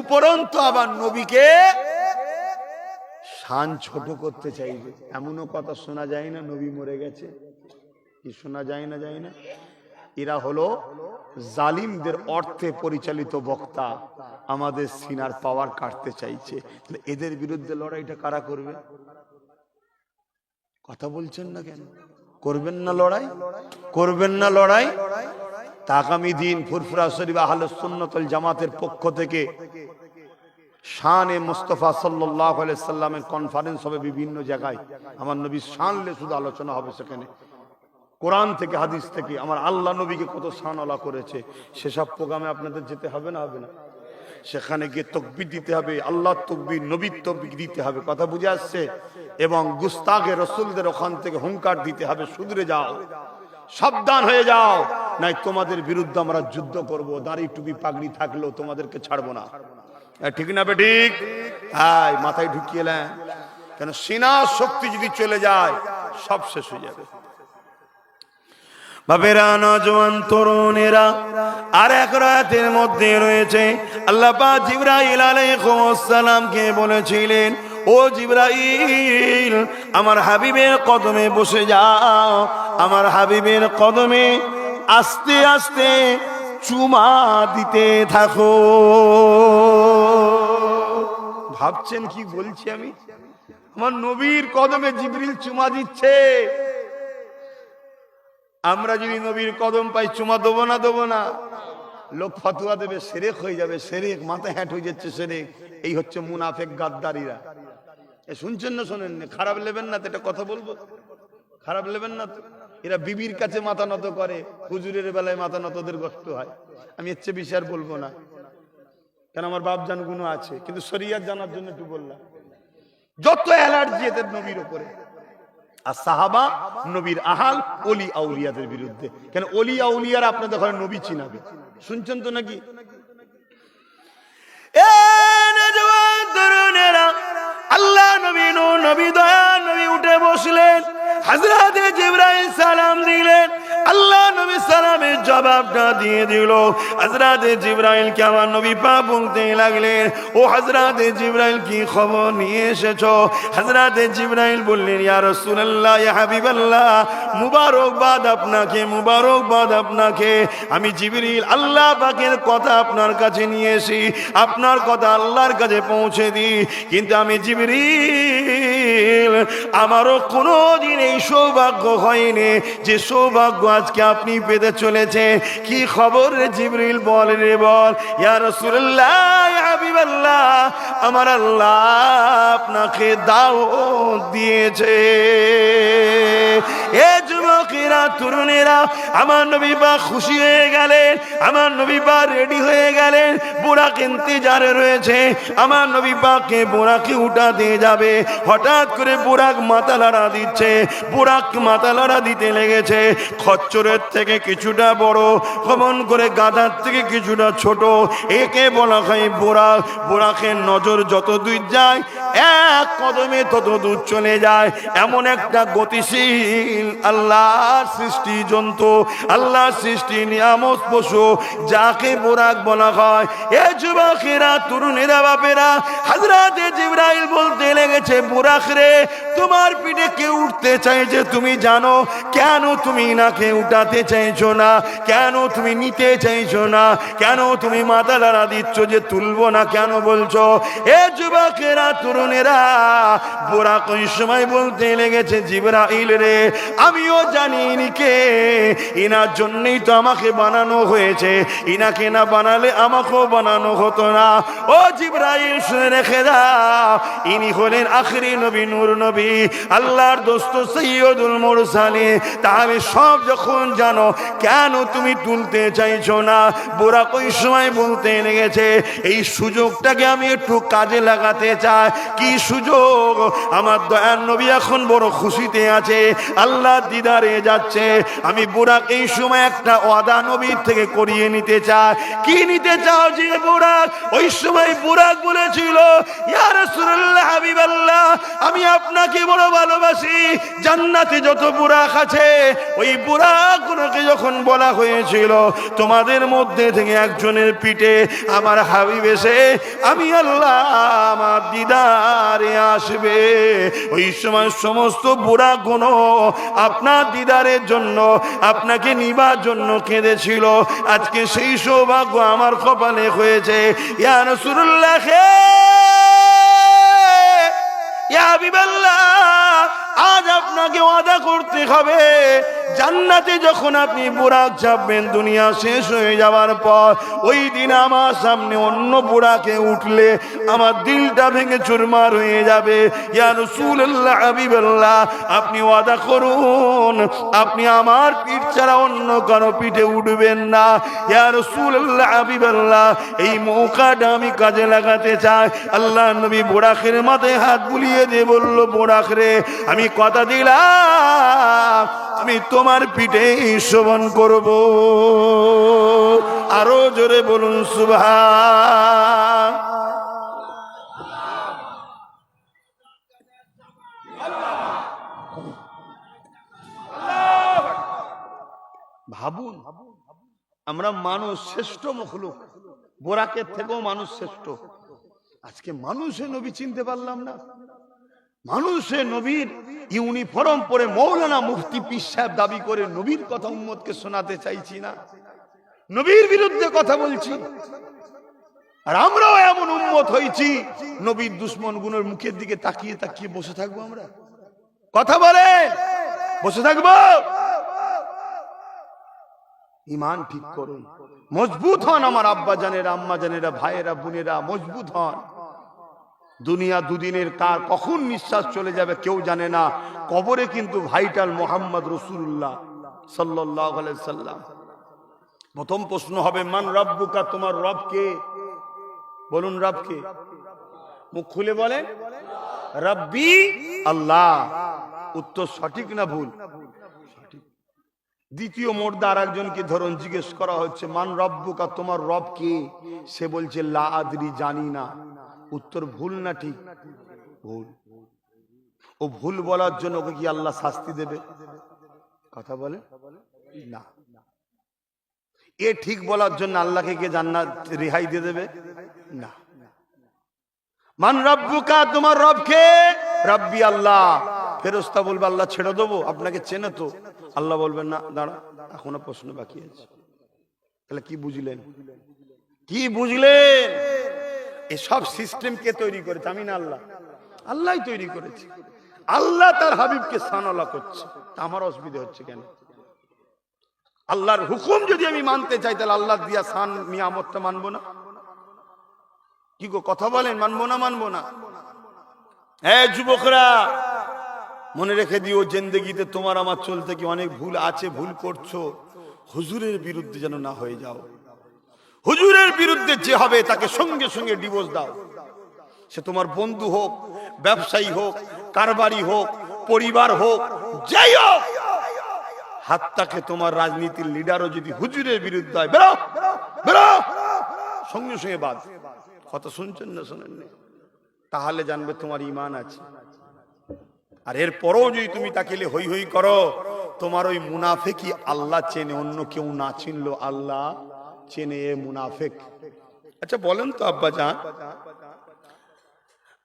উপরন্তু আবার নবীকে শান ছোট করতে চাইবে। এমনও কথা শোনা যায় না নবী মরে গেছে, কি শোনা যায় না? যায় না। এরা হলো জালিমদের অর্থে পরিচালিত বক্তা, আমাদের সিনার পাওয়ার কাটতে চাইছে। এদের বিরুদ্ধে লড়াইটা কারা করবে? কথা বলছেন না কেন? করবেন না লড়াই? করবেন না লড়াই? তা আগামী দিন ফুরফুরা শরীফ আহলে সুন্নাত ওয়াল জামাতের পক্ষ থেকে শানে মুস্তাফা সাল্লাল্লাহু আলাইহি সাল্লামের কনফারেন্স হবে বিভিন্ন জায়গায়। আমার নবী শানলে শুধু আলোচনা হবে সেখানে, কোরআন থেকে হাদিস থেকে আমার আল্লাহ নবীকে কত শানওয়ালা করেছে, সেসব প্রোগ্রামে আপনাদের যেতে হবে না? হবে না? সেখানে গিয়ে তাকবীর দিতে হবে, আল্লাহর তাকবীর, নবীর তাকবীর দিতে হবে। কথা বুঝে আসছে? এবং গুস্তাখে রাসূলদের ওখান থেকে হুঙ্কার দিতে হবে, শুধরে যাও, সাবধান হয়ে যাও, নাই তোমাদের বিরুদ্ধে আমরা যুদ্ধ করব, দাড়ি টুপি পাগড়ি থাকলেও তোমাদেরকে ছাড়বো না। ঠিক না বেঠিক? হ্যাঁ, মাথায় ঢুকিয়ে নেন। কেন? সিনার শক্তি যদি চলে যায় সব শেষ হয়ে যাবে। বাবেরা, নওজোয়ান তরুণেরা, আর এক রাতের মধ্যে রয়েছে আল্লাহ পাক জিবরাইল আলাইহিস সালামকে বলেছিলেন, ও জিবরাইল, আমার হাবিবের কদমে বসে যাও, আমার হাবিবের কদমে আস্তে আস্তে চুমা দিতে থাকো। ভাবছেন কি বলছি আমি? আমার নবীর কদমে জিবরিল চুমা দিচ্ছে। আমরা যদি নবীর কদম পাই চুমা দেবো না? দেবো না? লোক ফতোয়া দেবে, শিরক হয়ে যাবে, শিরক, মাথা হ্যাট হয়ে যাচ্ছে শিরক। এই হচ্ছে মুনাফিক গাদ্দারিরা। শুনছেন না? শোনেন না? খারাপ নেবেন না তো, এটা কথা বলবো, খারাপ নেবেন না তো। এরা বিবির কাছে মাথা নত করে, হুজুরের বেলায় মাথা নতদের কষ্ট হয়। আমি এর চেয়ে বেশি আর বলবো না, কেন আমার বাপ জান গুণ আছে, কিন্তু শরিয়ত জানার জন্য একটু বললাম। যত অ্যালার্জি এদের নবীর উপরে। আর সাহাবা নবীর আহাল ওলি আউলিয়াদের বিরুদ্ধে। কেন? ওলি আউলিয়ারা আপনাদের ঘরে নবী চিনাবে। শুনছেন তো নাকি? আল্লাহ নবী, নবী দয়া নবী উঠে বসলেন, হযরত জিবরাইল সালাম দিলেন, আল্লাহ নবী সালামের জবাবটা দিয়ে দিল। হযরত জিবরাইল কে আমার নবী পাক বলতে লাগলেন, ও হযরত জিবরাইল, কি খবর নিয়ে এসেছো? হযরত জিবরাইল বললেন, ইয়া রাসূলুল্লাহ, ইয়া হাবিবাল্লাহ, মুবারকবাদ আপনাকে, মুবারকবাদ আপনাকে। আমি জিবরিল আল্লাহ পাকের কথা আপনার কাছে নিয়ে এসি, আপনার কথা আল্লাহর কাছে পৌঁছে দিই। কিন্তু আমি জিবরিল, আমারও কোনোদিন এই সৌভাগ্য হয়নি যে সৌভাগ্য আজকে আপনি পেতে চলেছে। কি খবর রে জিবরিল, বল রে বল। ইয়া রাসূলুল্লাহ, ইয়া হাবিবাল্লাহ, আমার আল্লাহ আপনাকে দাওয়াত দিয়েছে। এ যুবকেরা, তরুণেরা, আমার নবী পাক খুশি হয়ে গেলেন, আমার নবী পাক রেডি হয়ে গেলেন। বুরাক ইন্তজারে রয়েছে, আমার নবী পাককে বুরাকে উঠাতে যাবে। হঠাৎ করে বুরাক মাথা লড়া দিচ্ছে, বুরাক মাথা লড়া দিতে লেগেছে। খচ্চরের থেকে কিছুটা বড়, কমন করে গাধার থেকে কিছুটা ছোট, একে বলা হয় বুরাক। বুরাকের নজর যত দূর যায়, এক কদমে তত দূর চলে যায়। এমন একটা গতিশীল আল্লাহর সৃষ্টি জন্তু, আল্লাহর সৃষ্টি নিয়ামত পশু, যাকে বুরাক বলা হয়। এ যুবকেরা, তরুণেরা, বাপেরা, হযরতে জিবরাইল বলতে লেগেছে, বুরাক রে, তোমার পিঠে কে উঠতে চাইছে তুমি জানো? কেন তুমি নাকে উঠাতে চাইছো না? কেন তুমি নিতে চাইছো না? কেন তুমি মাথা লড়া দিচ্ছ যে তুলবো না কেন বলছো? এ যুবকেরা, তরুণেরা, বুরাক ওই সময় বলতে লেগেছে, জিবরাইল রে, আমিও জানি ইনি কে, ইনার জন্যই তো আমাকে বানানো হয়েছে, ইনাকে না বানালে আমাকেও বানানো হতো না। ও জিবরাইল, শুনে রেখে দাও, ইনি হলেন আখরি নবী, নূর নবী, আল্লাহর দোস্ত সৈয়দুল মুরসালিন। তাহলে সব যখন জানো, কেন তুমি তুলতে চাইছো না? বুরাক ওই সময় বলতে লেগেছে, এই সুযোগটাকে আমি একটু কাজে লাগাতে চাই। কি সুযোগ? আমার দয়ার নবী এখন বড় খুশিতে আছে, আল্লাহ দিদারে যাচ্ছে। আমি বুরাক এই সময় একটা ওয়াদা নবীর থেকে করিয়ে নিতে চাই। কি নিতে চাও যে বুরাক? ওই সময় বুরাক বলেছিল, ইয়া রাসূলুল্লাহ, হাবিবাল্লাহ, আমি আপনাকে বড় ভালোবাসি। জান্নাতে যত বুরাক আছে, ওই বুরাকগুলোকে যখন বলা হয়েছিল তোমাদের মধ্যে থেকে একজনের পিঠে আমার হাবিব এসে আমি আল্লাহ আমার দিদারে আসবে, ওই সময় সমস্ত বুরাকগুলো আপনার দিদারের জন্য, আপনাকে নিবার জন্য কেঁদেছিল। আজকে সেই সৌভাগ্য আমার কপালে হয়েছে। ইয়া রাসূলুল্লাহ, ইয়া হাবিবাল্লাহ, আজ আপনাকে ওয়াদা করতে হবে, জান্নাতে যখন আপনি বুরাক চাপবেন, দুনিয়া শেষ হয়ে যাওয়ার পর, ওই দিন আমার সামনে অন্য বুরাকে উঠলে আমার দিলটা ভেঙে চুরমার হয়ে যাবে। ইয়া রাসূলুল্লাহ, হাবিবাল্লাহ, আপনি ওয়াদা করুন, আপনি আমার পিঠ ছাড়া অন্য কারো পিঠে উঠবেন না। ইয়া রাসূলুল্লাহ, হাবিবাল্লাহ, এই মৌকাটা আমি কাজে লাগাতে চাই। আল্লাহ নবী বুরাকের মাথায় হাত বুলিয়ে দিয়ে বলল, বুরাক রে, আমি কথা দিলাম আমি তোমার পিঠে শোভন করব। আরো জোরে বলুন সুবহান। ভাবুন, আমরা মানুষ শ্রেষ্ঠ মখলুক, বুরাকের থেকেও মানুষ শ্রেষ্ঠ। আজকে মানুষে নবী চিনতে পারলাম না। মানুষে নবীর ইউনিফর্ম পরে মৌলানা মুফতি পীর সাহেব দাবি করে নবীর কথা উম্মতকে শোনাতে চাইছি না, নবীর বিরুদ্ধে কথা বলছি। আর আমরাও এমন উম্মত হয়েছি, নবীর দুশ্মন গুণের মুখের দিকে তাকিয়ে তাকিয়ে বসে থাকবো। আমরা কথা বলেন, বসে থাকবো? ইমান ঠিক করুন, মজবুত হন আমার আব্বা জানেরা, আম্মা জানেরা, ভাইয়েরা, বোনেরা, মজবুত হন। দুনিয়া দুদিনের, কার কখন নিঃশ্বাস চলে যাবে কেউ জানে না। কবরে কিন্তু ভাইটাল মোহাম্মদ রাসূলুল্লাহ সাল্লাল্লাহু আলাইহি সাল্লাম। প্রথম প্রশ্ন হবে, মান রব্বুকা, তোমার রব কে? বলুন, রব কে? মুখ খুলে বলেন, রব্বি আল্লাহ। উত্তর সঠিক না ভুল? সঠিক। দ্বিতীয় মোর্দা আর একজনকে ধরুন, জিজ্ঞেস করা হচ্ছে, মান রব্বুকা, তোমার রব কে? সে বলছে লা আদরি, জানি না। উত্তর ভুল না ঠিক? ভুল। ও ভুল বলার জন্য ওকে কি আল্লাহ শাস্তি দেবে? কথা বলে না। এ ঠিক বলার জন্য আল্লাহকে কে জান্নাত রেহাই দিয়ে দেবে? না। মান রব্বুকা, তোমার রব কে? রব্বি আল্লাহ। ফেরেশতা বলবে আল্লাহ ছেড়ে দেবো, আপনাকে চেনে তো। আল্লাহ বলবেন না, দাঁড়া, এখনো প্রশ্ন বাকি আছে। তাহলে কি বুঝলেন? কি বুঝলেন? এসব সিস্টেম কে তৈরি করেছে? আমি না, আল্লাহ। আল্লাহই তৈরি করেছে। আল্লাহ তার হাবিবকে সানালা করছে, আমার অসুবিধা হচ্ছে কেন? আল্লাহর হুকুম যদি আমি মানতে চাই তাহলে আল্লাহ দিয়া শান নিয়ামতটা মানবো না? কি গো কথা বলেন, মানবো না মানবো না? হ্যাঁ যুবকরা, মনে রেখে দিও, জিন্দেগিতে তোমার আমার চলতে কি অনেক ভুল আছে, ভুল করছো, হুজুরের বিরুদ্ধে যেন না হয়ে যাও। হুজুরের বিরুদ্ধে যে হবে তাকে সঙ্গে সঙ্গে ডিভোর্স দাও। সে তোমার বন্ধু হোক, ব্যবসায়ী হোক, কারবারি হোক, পরিবার হোক, যাই হোক, হাতটাকে তোমার রাজনীতির লিডারও যদি হুজুরের বিরুদ্ধে হয়, বেরো বেরো, সঙ্গে সঙ্গে বাদ। কথা শুনছেন না শোনেননি? তাহলে জানবে তোমার ঈমান আছে। আর এরপরও যদি তুমি তাকে হই হই করো, তোমার ওই মুনাফিকই আল্লাহ চেনে, অন্য কেউ না চিনলো আল্লাহ চেনে এ মুনাফিক। আচ্ছা বলেন তো আব্বাজান,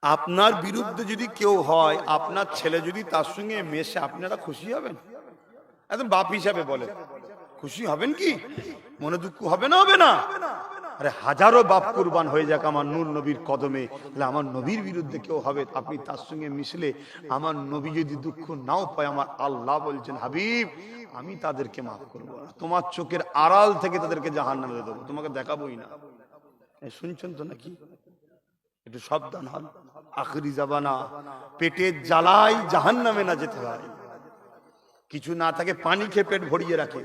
আপনার বিরুদ্ধে যদি কেউ হয়, আপনার ছেলে যদি তার সঙ্গে মেশে, আপনারা খুশি হবেন? একদম বাপ হিসাবে বলেন, খুশি হবেন কি? মনে দুঃখ হবে না? হবে না? আরে হাজারো বাপ কুরবান হয়ে যাক আমার নূর নবীর কদমে, আমার নবীর বিরুদ্ধে কেউ হবে, আপনি তার সঙ্গে মিশলে আমার নবী যদি দুঃখ নাও পায়, আমার আল্লাহ বলছেন হাবিব আমি তাদেরকে মাফ করবো না, তোমার চোখের আড়াল থেকে তাদেরকে জাহান্নামে দেবো, তোমাকে দেখাবোই না। শুনছেন তো নাকি? একটু সাবধান হন, আখরি জাবানা, পেটের জ্বালাই জাহান্নামে না যেতে হয়। কিছু না থাকে পানি খেয়ে পেট ভরিয়ে রাখে,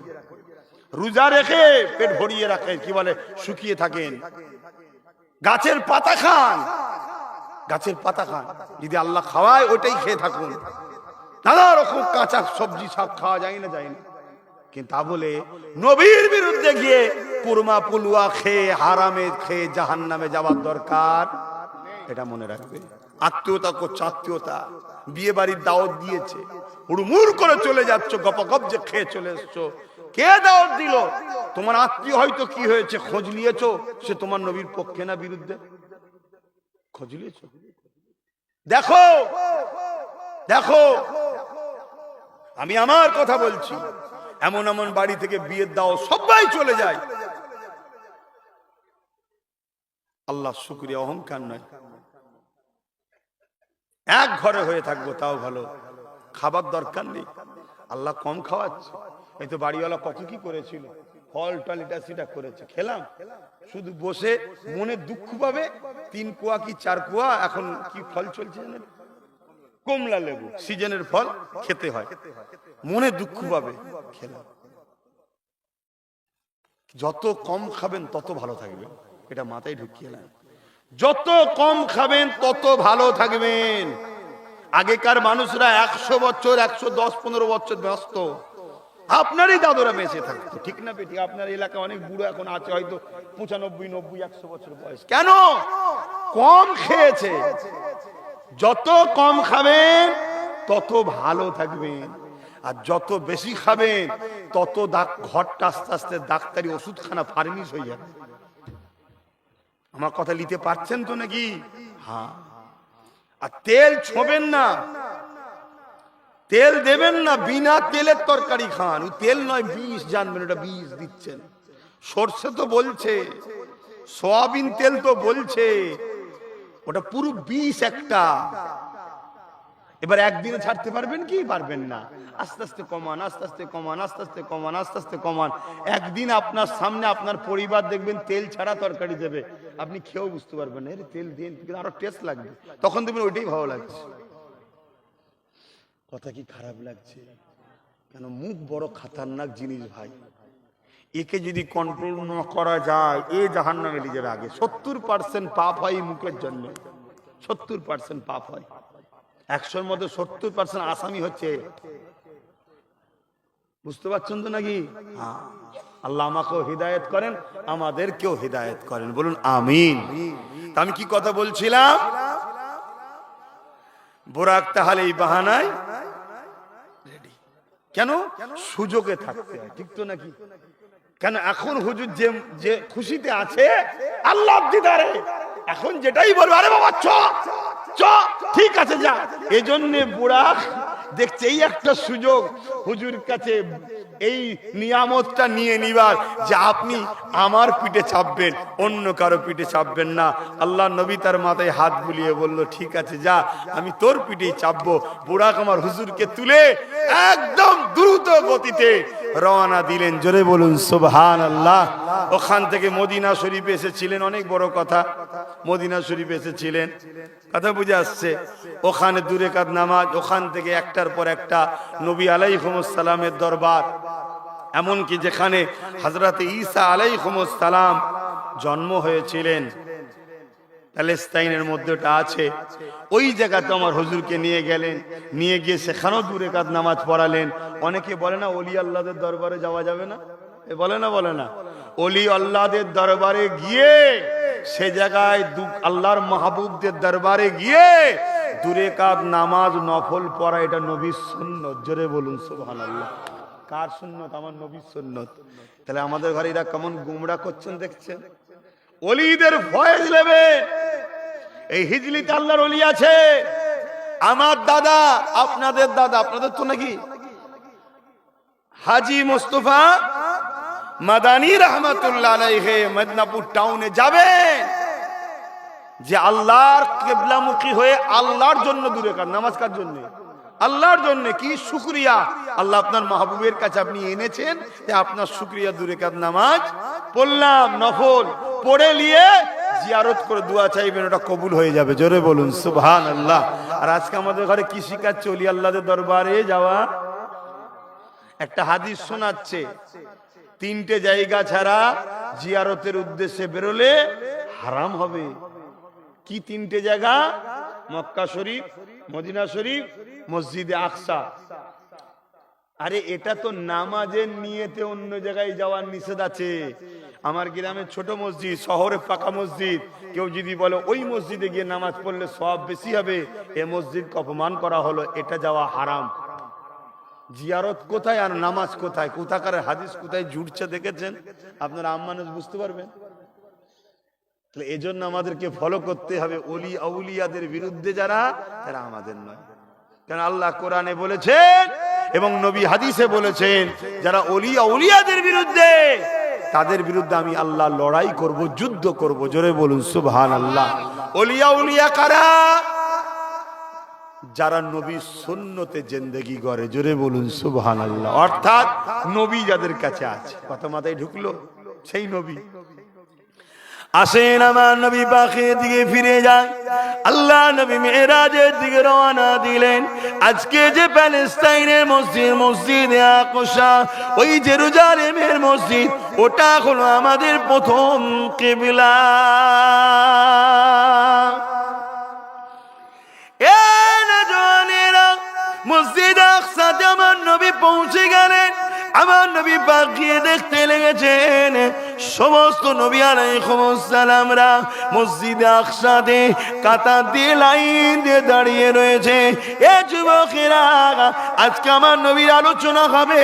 রোজা রেখে পেট ভরিয়ে রাখে, কি বলে শুকিয়ে থাকেন, গাছের পাতা খান, গাছের পাতা খান, যদি আল্লাহ খাওয়ায় ওইটাই খেয়ে থাকুন। নানা রকম কাঁচা সবজি শাক খাওয়া যায় না, যায় না, কিন্তু তা বলে নবীর বিরুদ্ধে গিয়ে কুরমা পুলুয়া খেয়ে হারামে খেয়ে জাহান্নামে যাওয়ার দরকার, এটা মনে রাখবে। আত্মীয়তা করছে, আত্মীয়তা বিয়ে বাড়ির দাওয়াত দিয়েছে, হুড়মুড় করে চলে যাচ্ছ, গপাগপ যে খেয়ে চলে এসছো, কে দাওয়াত দিল? তোমার আত্মীয় হয়তো কি হয়েছে খোঁজ নিয়েছো, সে তোমার নবীর পক্ষে না বিরুদ্ধে? খোঁজ নিয়েছো? দেখো দেখো, আমি আমার কথা বলছি, এমন এমন বাড়ি থেকে বিয়ের দাও সবাই চলে যায়, আল্লাহ শুকরিয়া, অহংকার নয়, এক ঘরে হয়ে থাকবো তাও ভালো, খাবার দরকার নেই, আল্লাহ কম খাওয়াচ্ছে। এই তো বাড়িওয়ালা কত কি করেছিল, ফল টল এটা সেটা করেছে, খেলাম, শুধু বসে মনে দুঃখ পাবে। 3 কুয়া কি 4 কুয়া, এখন কি ফল চলছে জানেন? কমলা লেবু, সিজনের ফল খেতে হয়, মনে দুঃখ পাবে, খেলাম। যত কম খাবেন তত ভালো থাকবেন, এটা মাথায় ঢুকিয়ে নেন। যত কম খাবেন তত ভালো থাকবেন। আগেকার মানুষরা 100 বছর 110-15 বছর ব্যস্ত, আপনারই দাদুরা বেঁচে থাকতো, ঠিক না বেটি? আপনার এলাকা অনেক বুড়ো এখন আছে, হয়তো 95, 90, 100 বছর বয়স। কেন? কম খেয়েছে। যত কম খাবেন তত ভালো থাকবেন, আর যত বেশি খাবেন তত ঘরটা আস্তে আস্তে ডাক্তারি ওষুধখানা ফার্নিশ হয়ে যাবে। আমার কথা নিতে পারছেন তো নাকি? হ্যাঁ। আর তেল ছোঁবেন না, তেল দেবেন না, বিনা তেলের তরকারি খান। ওই তেল নয়, বিষ, জানবেন ওটা বিষ দিচ্ছেন। সরষে তো বলছে, সয়াবিন তেল তো বলছে, ওটা পুরো বিষ একটা। এবার একদিনে ছাড়তে পারবেন কি? পারবেন না। আস্তে আস্তে কমান, আস্তে আস্তে কমান, আস্তে আস্তে কমান, আস্তে আস্তে কমান। একদিন আপনার সামনে আপনার পরিবার দেখবেন তেল ছাড়া তরকারি দেবে, আপনি খেয়েও বুঝতে পারবেন না, এর তেল দিয়ে আরো টেস্ট লাগবে, তখন দেখবেন ওইটাই ভালো লাগছে। কথা কি খারাপ লাগছে? কেন? মুখ বড় খাতারনাক জিনিস ভাই, একে যদি কন্ট্রোল না করা যায়, এ জাহান্নামে নিজের আগে। 70% পাপ হয় মুখের জন্য, 70% পাপ হয়। 100-র মধ্যে 70% আসামি হচ্ছে। বুঝতে পারছেন তো নাকি? হ্যাঁ। আল্লাহ আমাকেও হিদায়েত করেন, আমাদেরকেও হিদায়েত করেন, বলুন আমিন। তা আমি কি কথা বলছিলাম? বোরাক তাহলে এই বাহানায় রেডি। কেন? সুযোগে থাকতে হয়, ঠিক তো নাকি? কেন? এখন হুজুর যে খুশিতে আছে আল্লাহ দিদারে, এখন যেটাই বলবো, আরে বাবা চ চ, ঠিক আছে যা। এজন্য বুড়া দেখছে এই একটা সুযোগ হুজুর কাছে এই নিয়ামতটা নিয়ে নিবার যে আপনি আমার পিঠে চাপবেন, অন্য কারো পিঠে চাপবেন না। আল্লাহ নবী তার মাথায় হাত বুলিয়ে বলল, ঠিক আছে যা, আমি তোর পিঠেই চাপবো। বুড়াক আমার হুজুরকে তুলে একদম দ্রুত গতিতে রওনা দিলেন। জোরে বলুন সুবহানাল্লাহ। ওখান থেকে মদিনা শরীফে এসেছিলেন, অনেক বড় কথা, মদিনা শরীফে এসেছিলেন, কথা বুঝে আসছে। ওখানে 2 রাকাত নামাজ, ওখান থেকে একটার পর একটা নবী আলাইহিস সালামের দরবার, এমনকি যেখানে হযরত ঈসা আলাইহিস সালাম জন্ম হয়েছিলেন, প্যালেস্তাইনের মধ্যেটা আছে, ওই জায়গাতে আমার হুজুরকে নিয়ে গেলেন। নিয়ে গিয়ে সেখানেও 2 রাকাত নামাজ পড়ালেন। অনেকে বলে না ওলি আল্লাহদের দরবারে যাওয়া যাবে না, বলে না ওলি আল্লাহদের দরবারে গিয়ে সে জায়গায় আল্লাহর মাহবুবদের দরবারে গিয়ে 2 রাকাত নামাজ নফল পড়া, এটা নবীর সুন্নত। জোরে বলুন সুবহানাল্লাহ। কার সুন্নত? আমার নবীর সুন্নত। তাহলে আমাদের ঘরে এরা কেমন গুমরা করছেন দেখছেন। ওলিদের ফয়েজ নেবে, এই হিজলিতে আল্লাহর ওলি আছে। আমার দাদা, আপনাদের দাদা, আপনাদের তো নাকি হাজী মোস্তফা মাদানী রহমাতুল্লাহ আলাইহি মেদিনীপুর টাউনে যাবেন, যে আল্লাহর কিবলামুখী হয়ে আল্লাহর জন্য 2 রাকাত নামাজ, কার জন্য? আল্লাহর জন্য। কি শুকরিয়া, আল্লাহ আপনার মাহবুবের কাছে আপনি এনেছেন, যে আপনার শুকরিয়া 2 রাকাত নামাজ পড়লাম নফল, পড়ে নিয়ে জিয়ারত করে দোয়া চাইবেন, ওটা কবুল হয়ে যাবে। জোরে বলুন সুবহানাল্লাহ। আর আজকে আমাদের ঘরে কি শিখাচ্ছে? ওলি আল্লাহদের দরবারে যাওয়া। একটা হাদিস শোনাচ্ছে, 3টে জায়গা ছাড়া জিয়ারতের উদ্দেশ্যে বেরোলে হারাম হবে। কি 3টে জায়গা? মক্কা শরীফ, মদিনা শরীফ, মসজিদে আকসা। আরে এটা তো নামাজের নিয়তে অন্য জায়গায় যাওয়ার নিষেধ আছে। আমার গ্রামে ছোট মসজিদ, শহরে পাকা মসজিদ, কেউ যদি বলে ওই মসজিদে গিয়ে নামাজ পড়লে সওয়াব বেশি হবে, এ মসজিদকে অপমান করা হলো, এটা যাওয়া হারাম। জিয়ারত কোথায় আর নামাজ কোথায়? কোথাকার হাদিস কোথায় জুড়ছে দেখেছেন? আপনারা মানুষ বুঝতে পারবেন। তাহলে এজন্য আমাদেরকে ফলো করতে হবে ওলি আউলিয়াদের বিরুদ্ধে যারা, তারা আমাদের নয়। কারণ আল্লাহ কোরআনে বলেছেন এবং নবী হাদিসে বলেছেন, যারা ওলি আউলিয়াদের বিরুদ্ধে, তাদের বিরুদ্ধে আমি আল্লাহ লড়াই করব, যুদ্ধ করব। জোরে বলুন সুবহানাল্লাহ। ওলি আউলিয়া কারা? যারা নবী সুন্নতে জিন্দেগি করে। জোরে বলুন সুবহানাল্লাহ। অর্থাৎ নবী যাদের কাছে আছে, কথা মাথায় ঢুকলো, সেই নবী। আসেন আমার নবী পাকের দিকে ফিরে যায়। আল্লাহ নবী মেরাজের দিকে রওনা দিলেন। আজকে যে প্যালেস্তাইনের মসজিদ, মসজিদে আকসা, ওই জেরুজালেমের মসজিদ, ওটা হলো আমাদের প্রথম কিবলা। মসজিদ আকসাতে আমার নবী পৌঁছে গেলেন। আমার নবী পাক গিয়ে দেখতে লেগেছেন সমস্ত নবী আলাইহিস সালামরা মসজিদে আকসাতে কাতার দিয়ে লাইন দিয়ে দাঁড়িয়ে রয়েছে। এ যুবকেরা, আজকে আমার নবীর আলোচনা হবে।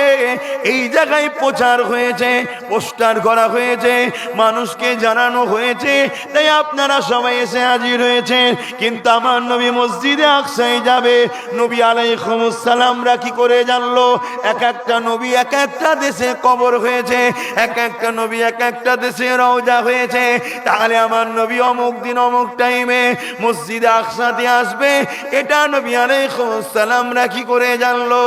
এই জায়গায় প্রচার হয়েছে, পোস্টার করা হয়েছে, মানুষকে জানানো হয়েছে, তাই আপনারা সবাই এসে হাজির হয়েছেন। কিন্তু আমার নবী মসজিদে আকসায় যাবে। নবী আলাইহিস সালামরা কি করে জানলো? এক একটা নবী এক একটা দেশে কবর হয়েছে, এক একটা নবী এক একটা দেশে রওজা হয়েছে। তাহলে আমার নবী অমুক দিন অমুক টাইমে মসজিদে আকসাতে আসবে, এটা নবী আলাইহিস সালামরা কি করে জানলো?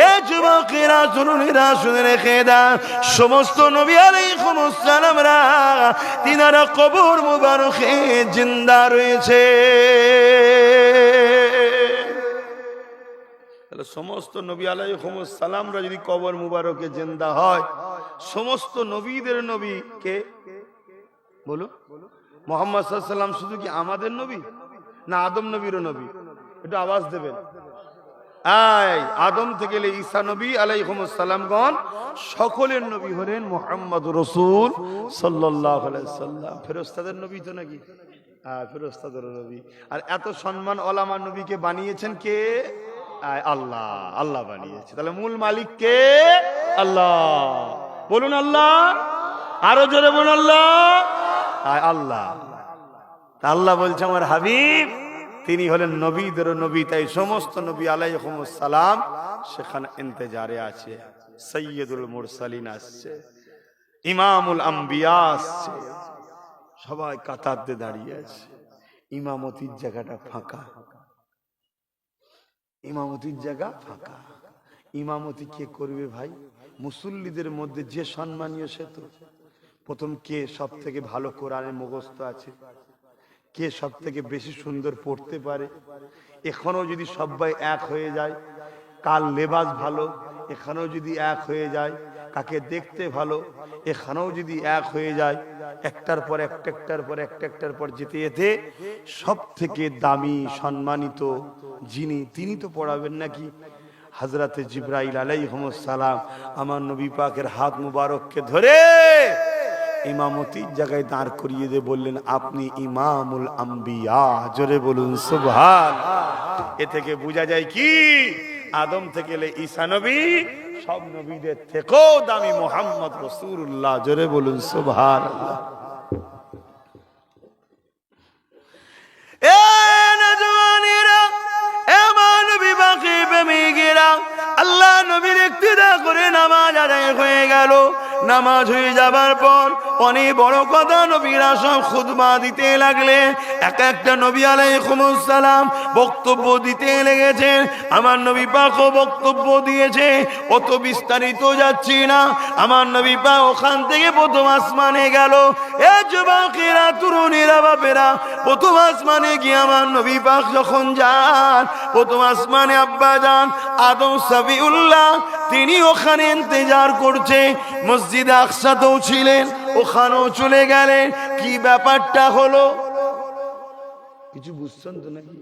এ যুবকেরা শুনুনেরা, শুনে রেখে দাও, সমস্ত নবী আলাইহিস সালামরা তিনারা কবর মুবারকে জিন্দা রয়েছে। সমস্ত নবী আলাইহিস সালামরা যদি কবর মুবারকে জিন্দা হয়, সমস্ত নবীদের নবী কে? বলো। মুহাম্মদ সাল্লাল্লাহু আলাইহি ওয়াসাল্লাম শুধু কি আমাদের নবী, না আদম নবীরও নবী? একটু আওয়াজ দেবেন। আদম থেকে ঈসা নবী আলাইহিস সালামগণ সকলের নবী হলেন মুহাম্মদুর রাসূল সাল্লাল্লাহু আলাইহি ওয়াসাল্লাম। ফেরেশতাদের নবী তো নাকি? ফেরেশতাদের নবী। আর এত সম্মান ওলামা নবীকে বানিয়েছেন কে? আল্লাহ। আল্লাহ বানিয়েছে। তাহলে মূল মালিক কে? আল্লাহ। বলুন আল্লাহ, আরো জোরে বলুন আল্লাহ। আল্লাহ। আল্লাহ বলছে আমার হাবিব তিনি হলেন নবীদের নবী, তাই সমস্ত নবী আলাইহিস সালাম সেখানে ইন্তজারে আছে। সৈয়দুল মুরসালিন আসছে, ইমামুল আম্বিয়া আসছে, সবাই কাতার দিয়ে দাঁড়িয়ে আছে। ইমামতির জায়গাটা ফাঁকা, ইমামতির জায়গা ফাঁকা। ইমামতি কে করবে ভাই? মুসল্লিদের মধ্যে যে সম্মানীয় সে তো প্রথম কে সব থেকে ভালো কোরআনের মুখস্থ আছে, কে সব থেকে বেশি সুন্দর পড়তে পারে। এখনো যদি সবাই এক হয়ে যায়, কাল লেবাস ভালো, এখানেও যদি এক হয়ে যায়, কাকে দেখতে ভালো, এখানেও যদি এক হয়ে যায়, একটার পর একটার পর একটার পর যেতে যেতে সব থেকে দামি সম্মানিত যিনি, তিনি তো পড়াবেন নাকি? হযরতে জিবরাইল আলাইহিস সালাম আমার নবী পাকের হাত মুবারককে ধরে ইমামতির জায়গায় দাঁড় করিয়ে দিয়ে বললেন, আপনি ইমামুল আম্বিয়া। জোরে বলুন সুবহানাল্লাহ। এ থেকে বোঝা যায় কি, আদম থেকে ঈসা নবী সব নবীদের থেকেও দামি মুহাম্মদ রাসূলুল্লাহ। জোরে বলুন সুবহানাল্লাহ। এ নজওয়ানেরা, এ মানবী বাকি প্রেমিকেরা, আল্লাহ নবীর ইক্তিদা করে নামাজ আদায় হয়ে গেল। নামাজ হয়ে যাবার পর অনেক বড় কথা নবীরা সব খুতবা দিতে লাগলেন। এক একটা নবী আলাইহিস সালাম বক্তব্য দিতে লেগেছেন। আমার নবী পাকও বক্তব্য দিয়েছে, অত বিস্তারিত যাচ্ছি না। আমার নবী পাক ওখান থেকে প্রথম আসমানে গেল। এ যুবকেরা, তরুণীরা, বাপেরা, প্রথম আসমানে গিয়ে আমার নবী পাক যখন যান, প্রথম আসমানে আব্বা যান আদম সাবিউল্লাহ তিনি ওখানে ইন্তজার করছে। মসজিদে আকসাতেও ছিলেন, ওখানেও চলে গেলেন। কি ব্যাপারটা হলো কিছু বুঝছেন তো নাকি?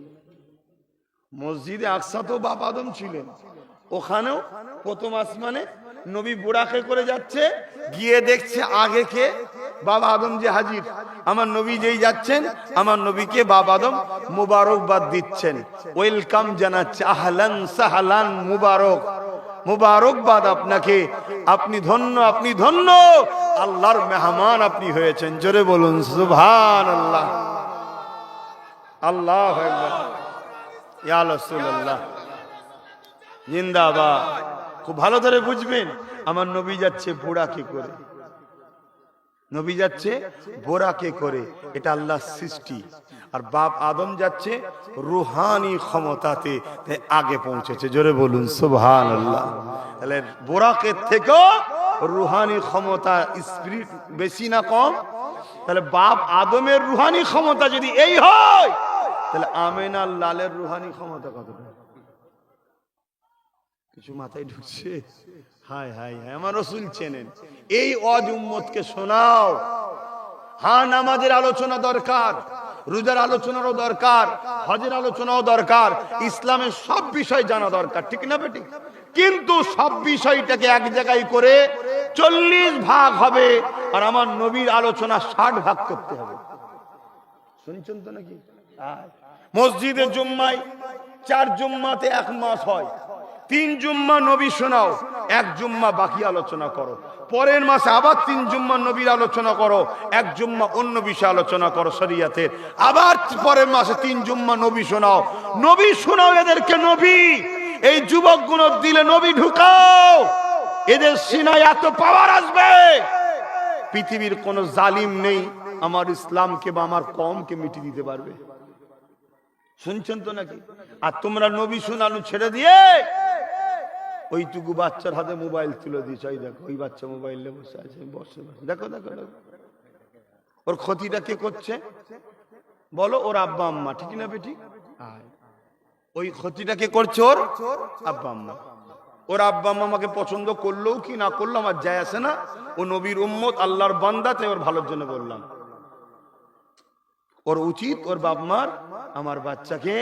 মসজিদে আকসাতেও বাপ আদম ছিলেন, ওখানেও প্রথম আসমানে নবী বুরাকে করে যাচ্ছে, গিয়ে দেখছে আগে কে? বাবা আদম যে হাজির। আমার নবী যেই যাচ্ছেন, আমার নবীকে বাবা আদম মুবারকবাদ দিচ্ছেন, ওয়েলকাম জানাচ্ছে, আহলান সাহলান, মুবারক, মুবারকবাদ আপনাকে, আপনি ধন্য, আপনি ধন্য, আল্লাহর মেহমান আপনি হয়েছেন। জোরে বলুন সুবহানাল্লাহ। আল্লাহু আকবার, ইয়া রাসূলুল্লাহ জিন্দাবাদ। খুব ভালো করে বুঝবেন, আমার নবী যাচ্ছে বোরাকে করে, নবী যাচ্ছে বোরাকে করে, এটা আল্লাহর সৃষ্টি। আর বাপ আদম যাচ্ছে রুহানি ক্ষমতাতে, আগে পৌঁছেছে। জোরে বলুন সুবহানাল্লাহ। তাহলে বোরাকের থেকেও রুহানি ক্ষমতা, স্পিরিট বেশি না কম? তাহলে বাপ আদমের রুহানি ক্ষমতা যদি এই হয়, তাহলে আমিনার লালের রুহানি ক্ষমতা কতটা? কিছু মাথায় ঢুকছে? হায় হায় হায়, আমার রাসূল চেনেন। এই ওয়াজ উম্মতকে শোনাও। হ্যাঁ, নামাজের আলোচনা দরকার, রোজার আলোচনারও দরকার, হজের আলোচনাও দরকার, ইসলামের সব বিষয় জানা দরকার, ঠিক না বেটি? কিন্তু সব বিষয়টাকে এক জায়গায় করে 40 ভাগ হবে, আর আমার নবীর আলোচনা 60 ভাগ করতে হবে। শুনছেন তো নাকি? মসজিদে জুম্মায় 4 জুম্মাতে 1 মাস হয়, 3 জুম্মা নবী শোনাও, 1 জুম্মা বাকি আলোচনা করো, পরের মাসে আবার 3 জুম্মা নবীর আলোচনা করো, 1 জুম্মা অন্য বিষয় আলোচনা করো শরীয়তের, আবার পরের মাসে 3 জুম্মা নবী শোনাও। নবী শোনাও এদেরকে, নবী। এই যুবকগুলো দিলে নবী ঢুকাও, এদের সিনায় এত পাওয়ার আসবে, পৃথিবীর কোন জালিম নেই আমার ইসলামকে বা আমার কওমকে মিটিয়ে দিতে পারবে। শুনছেন তো নাকি? আর তোমরা নবী শোনানো ছেড়ে দিয়ে ওইটুকু বাচ্চার হাতে মোবাইল তুলে দিয়েছ। ওই দেখো, ওই বাচ্চা মোবাইল নিয়ে বসে আছে, বসে দেখো দেখো দেখো। ওর ক্ষতিটা কে করছে বলো? ওর আব্বা আম্মা, ঠিক না বেটি? ওই ক্ষতিটা কে করছে? ওর আব্বা আম্মা। ওর আব্বা আম্মা আমাকে পছন্দ করলেও কি না করলো আমার যায় আসে না। ও নবীর উম্মত, আল্লাহর বান্দা, তাই ওর ভালোর জন্য বললাম। ওর উচিত ওর বাপ মার আমার বাচ্চাকে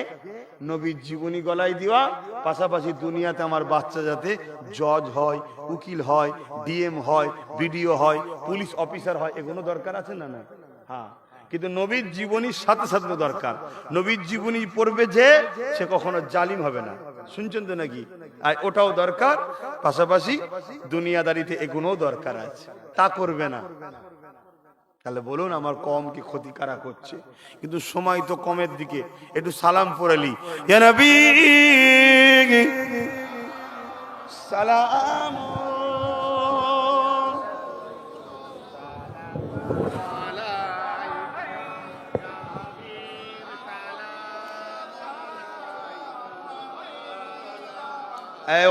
নবীর জীবনী গলায় দেওয়া, পাশাপাশি দুনিয়াতে আমার বাচ্চা যাতে জজ হয়, উকিল হয়, ডিএম হয়, বিডিও হয়, পুলিশ অফিসার হয়, এগুলো দরকার আছে না? না, হ্যাঁ। কিন্তু নবীর জীবনীর সাথে সাথে দরকার, নবীর জীবনী পড়বে যে সে কখনো জালিম হবে না। শুনছেন তো নাকি? আর ওটাও দরকার, পাশাপাশি দুনিয়াদারিতে এগুলোও দরকার আছে, তা করবে না। তাহলে বলুন আমার কম কি ক্ষতি কারা করছে? কিন্তু সময় তো কমের দিকে, একটু সালাম পড়ালি, ইয়া নবী সালাম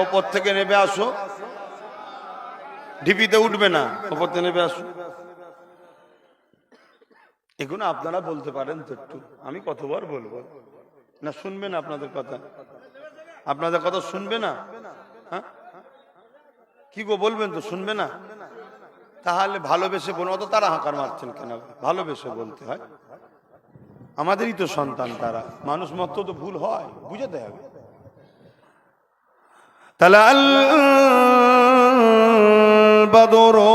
ওপর থেকে নেমে আসো, ঢিপিতে উঠবে না, ওপর থেকে নেমে আসো। এগুলো আপনারা বলতে পারেন তো একটু, আমি কতবার বলবো? না শুনবে না আপনাদের কথা? আপনাদের কথা শুনবে না? হ্যাঁ কি গো বলবেন তো, শুনবে না? তাহলে ভালোবেসে বলুন। অত তারা হাঁকার মারছেন কেন? ভালোবেসে বলতে হয়, আমাদেরই তো সন্তান তারা, মানুষ মত তো ভুল হয়, বুঝাতে হবে। তাহলে আল বদরু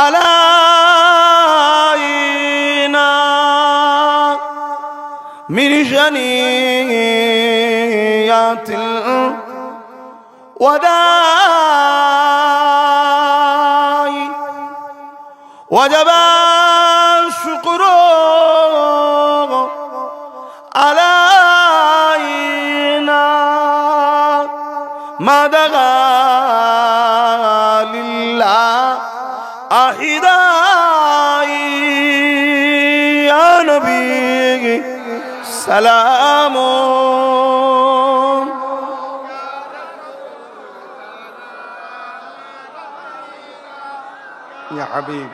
আলাইনা মিন জানিয়াতিল ওয়াদাই ওয়াজাবা শুকরু আলাইনা মাদাগা লিল্লাহ আহিদাই ইয়া নবী সালামুন ইয়া হাবিব।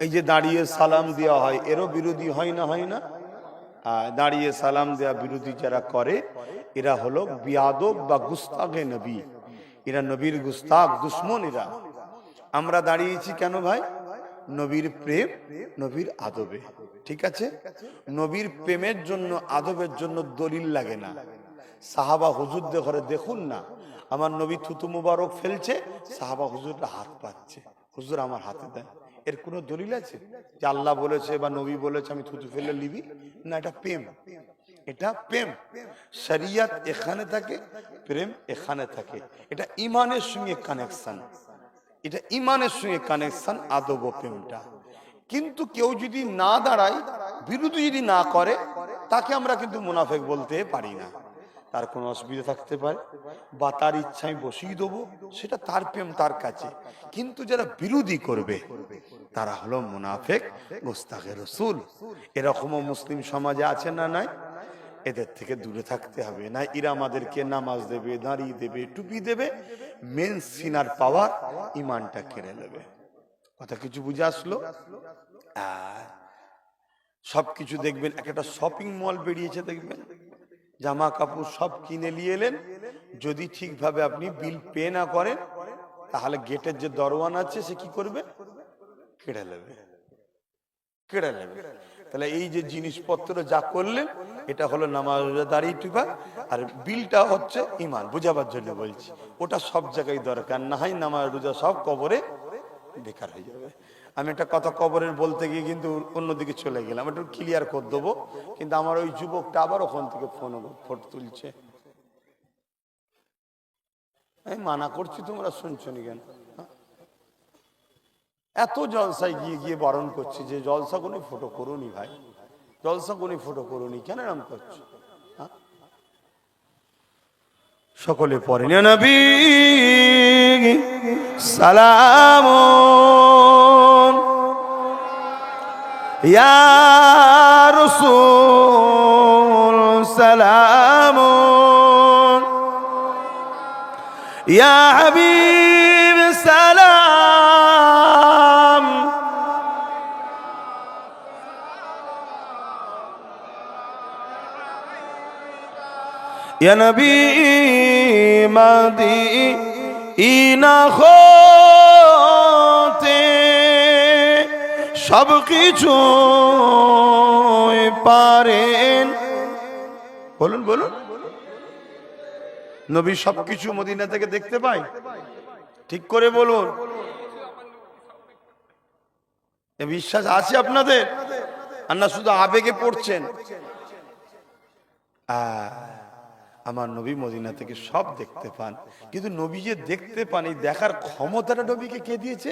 এই যে দাঁড়িয়ে সালাম দেওয়া হয়, এরও বিরোধী হয় না, হয় না? দাঁড়িয়ে সালাম দেওয়া বিরোধী যারা করে, এরা হলো বিয়াদব বা গুস্তাগে নবী, এরা নবীর গুস্তাক দুশ্মন এরা। আমরা দাঁড়িয়েছি কেন ভাই? নবীর প্রেম, নবীর আদবে, ঠিক আছে? নবীর প্রেমের জন্য, আদবের জন্য দলিল লাগে না। সাহাবা হুজুরদের ঘরে দেখুন না, আমার নবী থুতু মুবারক ফেলছে, সাহাবা হুজুররা হাত পাচ্ছে, হুজুর আমার হাতে দেন। এর কোনো দলিল আছে যে আল্লাহ বলেছে বা নবী বলেছে আমি থুতু ফেলে নিবি? না, এটা প্রেম, এটা প্রেম। শরিয়ত এখানে থাকে, প্রেম এখানে থাকে। এটা ইমানের সঙ্গে কানেকশন, এটা ইমানের সঙ্গে কানেকশন, আদব ও প্রেমটা। কিন্তু কেউ যদি না দাঁড়ায়, বিরোধী যদি না করে, তাকে আমরা কিন্তু মুনাফেক বলতে পারি না। তার কোনো অসুবিধা থাকতে পারে, বা তার ইচ্ছায় বসিয়ে দেবো, সেটা তার প্রেম তার কাছে। কিন্তু যারা বিরোধী করবে তারা হলো মুনাফেক, গোস্তাখে রসুল। এরকমও মুসলিম সমাজে আছে না নাই? এদের থেকে দূরে থাকতে হবে। না এরা আমাদেরকে নামাজ দেবে, দাঁড়িয়ে দেবে, টুপি দেবে, মেন সিনার পাওয়ার ইমানটা কেড়ে নেবে। কথা কিছু বুঝে আসলো? সবকিছু দেখবেন, একটা শপিং মল বেরিয়েছে, দেখবেন জামা কাপড় সব কিনে নিয়ে এলেন, যদি ঠিকভাবে আপনি বিল পে না করেন, তাহলে গেটের যে দরওয়ান আছে সে কি করবে? কেড়ে নেবে, কেড়ে নেবে। তাহলে এই যে জিনিসপত্র যা করলেন, এটা হলো নামাজ দাঁড়িয়ে টিপা, আর বিলটা হচ্ছে ইমান, বুঝাবার জন্য বলছি। ওটা সব জায়গায় দরকার, না হয় নামাজ রোজা সব কবরে বেকার হয়ে যাবে। আমি একটা কথা কবরের বলতে গিয়ে কিন্তু অন্যদিকে চলে গেলাম, একটু ক্লিয়ার করে দেবো। কিন্তু আমার ওই যুবকটা আবার ওখান থেকে ফটো তুলছে, আমি মানা করছি, তোমরা শুনছো নি কেন? এত জলসায় গিয়ে গিয়ে বারণ করছি যে জলসা কোনো ফটো করুনি ভাই, জলসা কোনো ফটো করুনি, কেন এরকম করছো? সকলে পড়েন ইয়া নবী সালামুন ইয়া রাসূল সালামুন ইয়া হাবিব সালাম ইয়া নবী মদিনা হতে সব কিছু পারেন। বলুন বলুন, নবী সবকিছু মদিনা থেকে দেখতে পায়? ঠিক করে বলুন, এ বিশ্বাস আছে আপনাদের? আর না শুধু আবেগে পড়ছেন? আমার নবী মদিনা থেকে সব দেখতে পান। কিন্তু নবী যে দেখতে পান, এই দেখার ক্ষমতাটা নবীকে কে দিয়েছে?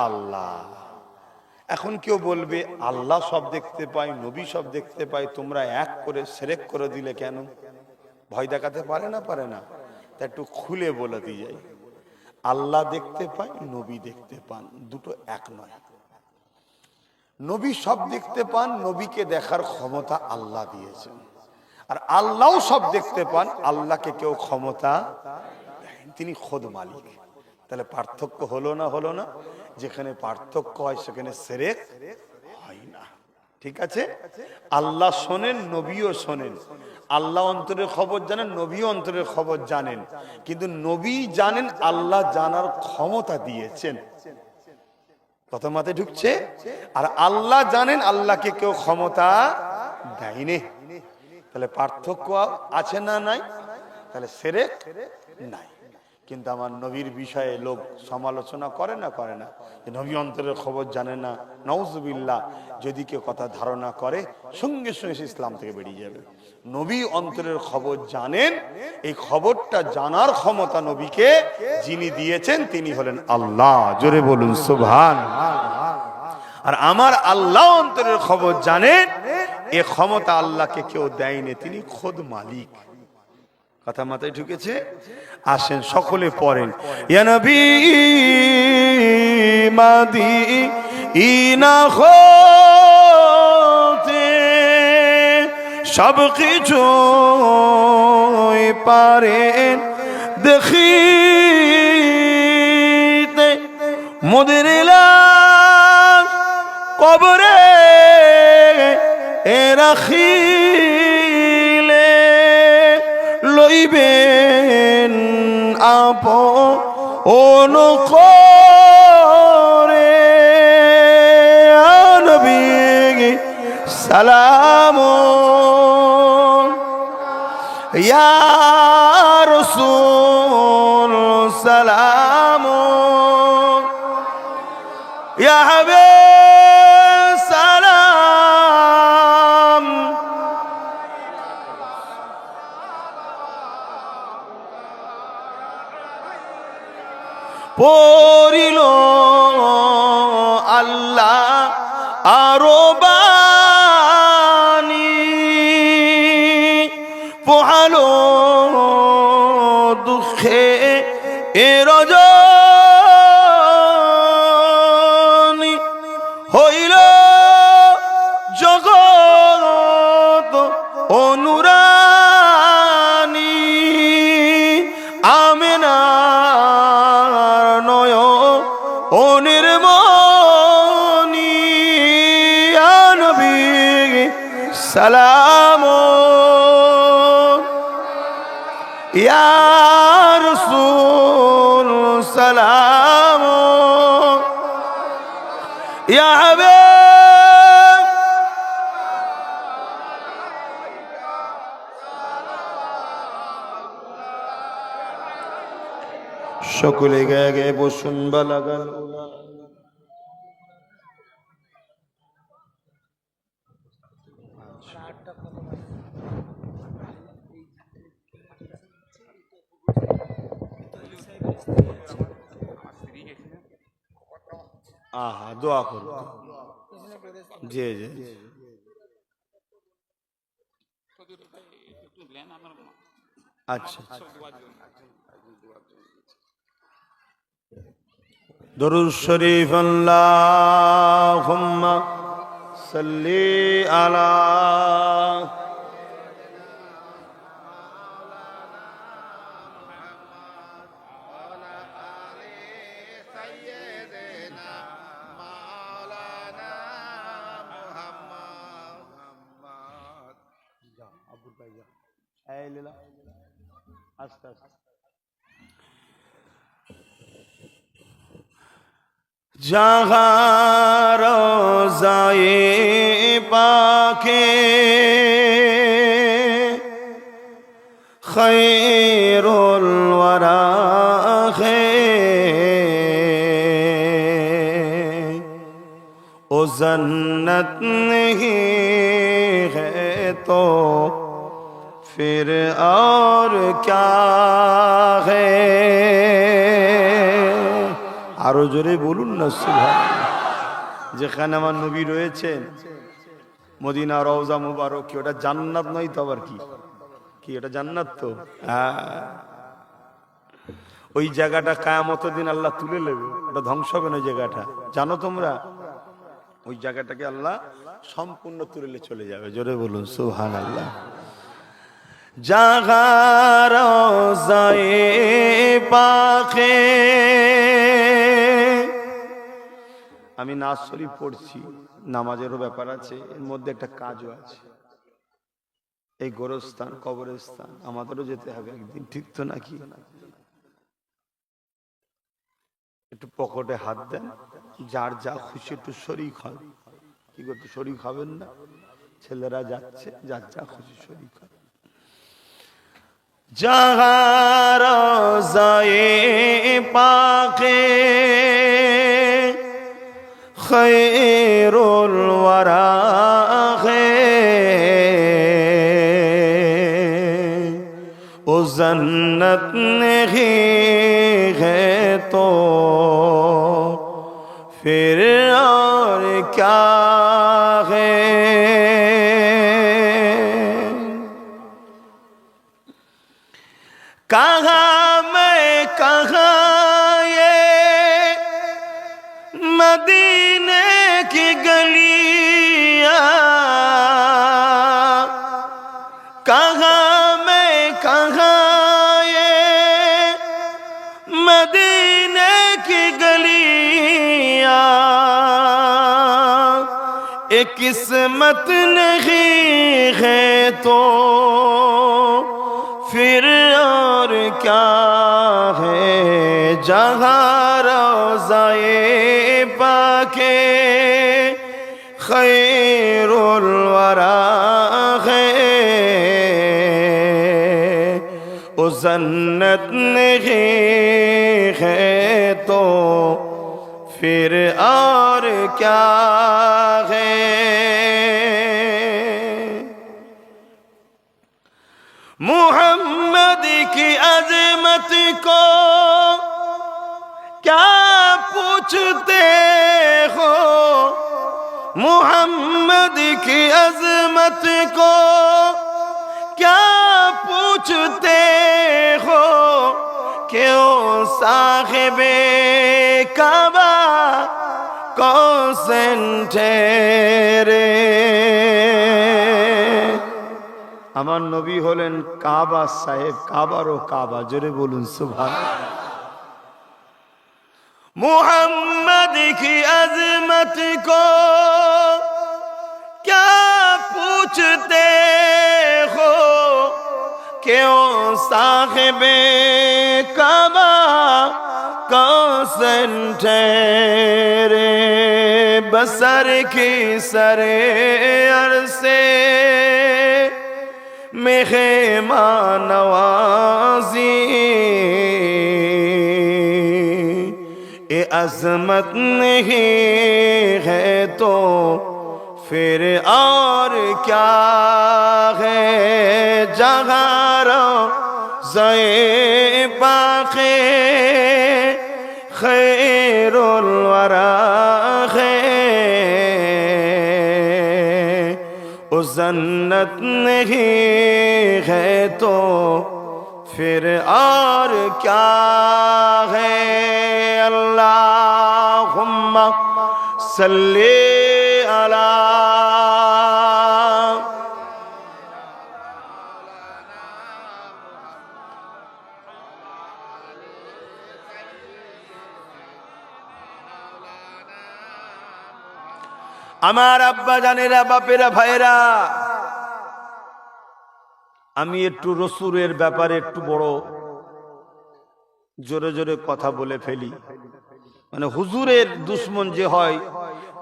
আল্লাহ। এখন কেউ বলবে আল্লাহ সব দেখতে পায়, নবী সব দেখতে পায়, তোমরা এক করে শিরক করে দিলে কেন? ভয় দেখাতে পারে না? পারে না? তা একটু খুলে বলে দিয়ে যাই। আল্লাহ দেখতে পায়, নবী দেখতে পান, দুটো এক নয়। নবী সব দেখতে পান, নবীকে দেখার ক্ষমতা আল্লাহ দিয়েছেন। আর আল্লাহও সব দেখতে পান, আল্লাহকে কেউ ক্ষমতা দেন, তিনি খোদ মালিক। তাহলে পার্থক্য হলো না? হলো না? যেখানে পার্থক্য হয় সেখানে শিরক হয় না। ঠিক আছে? আল্লাহ শোনেন, নবীও শোনেন। আল্লাহ অন্তরের খবর জানেন, নবীও অন্তরের খবর জানেন। কিন্তু নবী জানেন, আল্লাহ জানার ক্ষমতা দিয়েছেন। কথা মাথায় ঢুকছে? আর আল্লাহ জানেন, আল্লাহকে কেউ ক্ষমতা দেয়নি। তাহলে পার্থক্য আছে না নাই? তাহলে শিরক নাই। কিন্তু আমার নবীর বিষয়ে লোক সমালোচনা করে না? করে না? নবী অন্তরের খবর জানে না, নাউজুবিল্লাহ। যদি কেউ কথা ধারণা করে, সঙ্গে সঙ্গে সে ইসলাম থেকে বেরিয়ে যাবে। নবী অন্তরের খবর জানেন, এই খবরটা জানার ক্ষমতা নবীকে যিনি দিয়েছেন তিনি হলেন আল্লাহ। জোরে বলুন সুবহান। আর আমার আল্লাহ অন্তরের খবর জানেন, এ ক্ষমতা আল্লাহকে কেউ দেয়নি, তিনি খোদ মালিক। কথা মাথায় ঢুকেছে? আসেন সকলে পড়েন, ইয়া নবী মাদিনা হতে সব কিছু পারেন দেখিতে, মোদের লাশ কবরে রাখিলে লইবেন আপন করে। নবী সালাম ইয়া রাসূল সালাম ইয়া হাবিব সালাম। পড়িল আল্লাহ আরো বাণী, পোহালো দুঃখে এ রজনী, হইল জগৎ অনুরানী, আমেনার নয় অনির্মণি। ইয়া নবী সালাম ইয়া রাসূল সালাম ইয়া হাবিব। সকলে গায়ে গায়ে বসুন বা লাগান। আহা দোয়া করুন। জি জি আচ্ছা। দরুদ শরীফ আল্লাহুম্মা সাল্লি আলা আস্তে আস্তে। जहाँ रोज़ाए पाके खैरुल वरा है, ओ जन्नत नहीं है तो फिर और क्या है। আরো জোরে বলুন না সুবহানাল্লাহ। যেখানে আমার নবী রয়েছেন, মদিনা রওজা মুবারক, কি ওটা জান্নাত নয় তো আবার কি? কি ওটা জান্নাত তো? ওই জায়গাটা কিয়ামতের দিন আল্লাহ তুলে নেবে, ওটা ধ্বংস হবে না। ওই জায়গাটা জানো তোমরা, ওই জায়গাটাকে আল্লাহ সম্পূর্ণ তুলে চলে যাবে। জোরে বলুন সুবহানাল্লাহ। জাগার রওজায়ে পাকে, আমি নাজ শরীফ পড়ছি, নামাজেরও ব্যাপার আছে, এর মধ্যে একটা কাজও আছে। এই গোরস্থান কবরস্থান আমাদেরও যেতে হবে একদিন, ঠিক তো নাকি? একটু পকেটে হাত দেন, যার যা খুশি একটু শরীক হয়। কি করতে শরীক হবেন না? ছেলেরা যাচ্ছে, যার যা খুশি শরীক হয়। জাগার রওজায়ে পাকে খৈরুল ওয়ারা ओ जन्नत नहीं है तो फिर और क्या है। कहाँ मैं कहाँ ये मदीने की गलियाँ, कहाँ मदीने की गलियां, एक किस्मत नहीं है तो फिर और क्या है। जहाँ रोज़ाए पाके खैरुल वरा है, ओ जन्नत नहीं है तो फिर और क्या है। मुहम्मद की अज़मत को क्या पूछते हो, मुहम्मद की अज़मत को क्या पूछते हो, क्यों साहिबे काबा कौन ठहरे। আমার নবী হলেন কাবা সাহেব, কাবারও কাবা। জোরে বলুন সুবহানাল্লাহ। मुहम्मद की अज़मत को क्या पूछते हो, क्यों साहिबे काबा कौन ठहरे। बसर की सरे अरसे मेहमान नवाजी, ये अज़मत नहीं है तो फिर और क्या है। जहाँ रोज़ाए पाके खैरुल वरा है, ओ जन्नत नहीं है तो फिर और क्या है। अल्लाहुम्मा सल्ली अला আমার আব্বা জানেরা, বাপেরা, ভাইরা, আমি একটু রসুলের ব্যাপারে একটু বড় জোরে জোরে কথা বলে ফেলি। মানে হুজুরের দুশ্মন যে হয়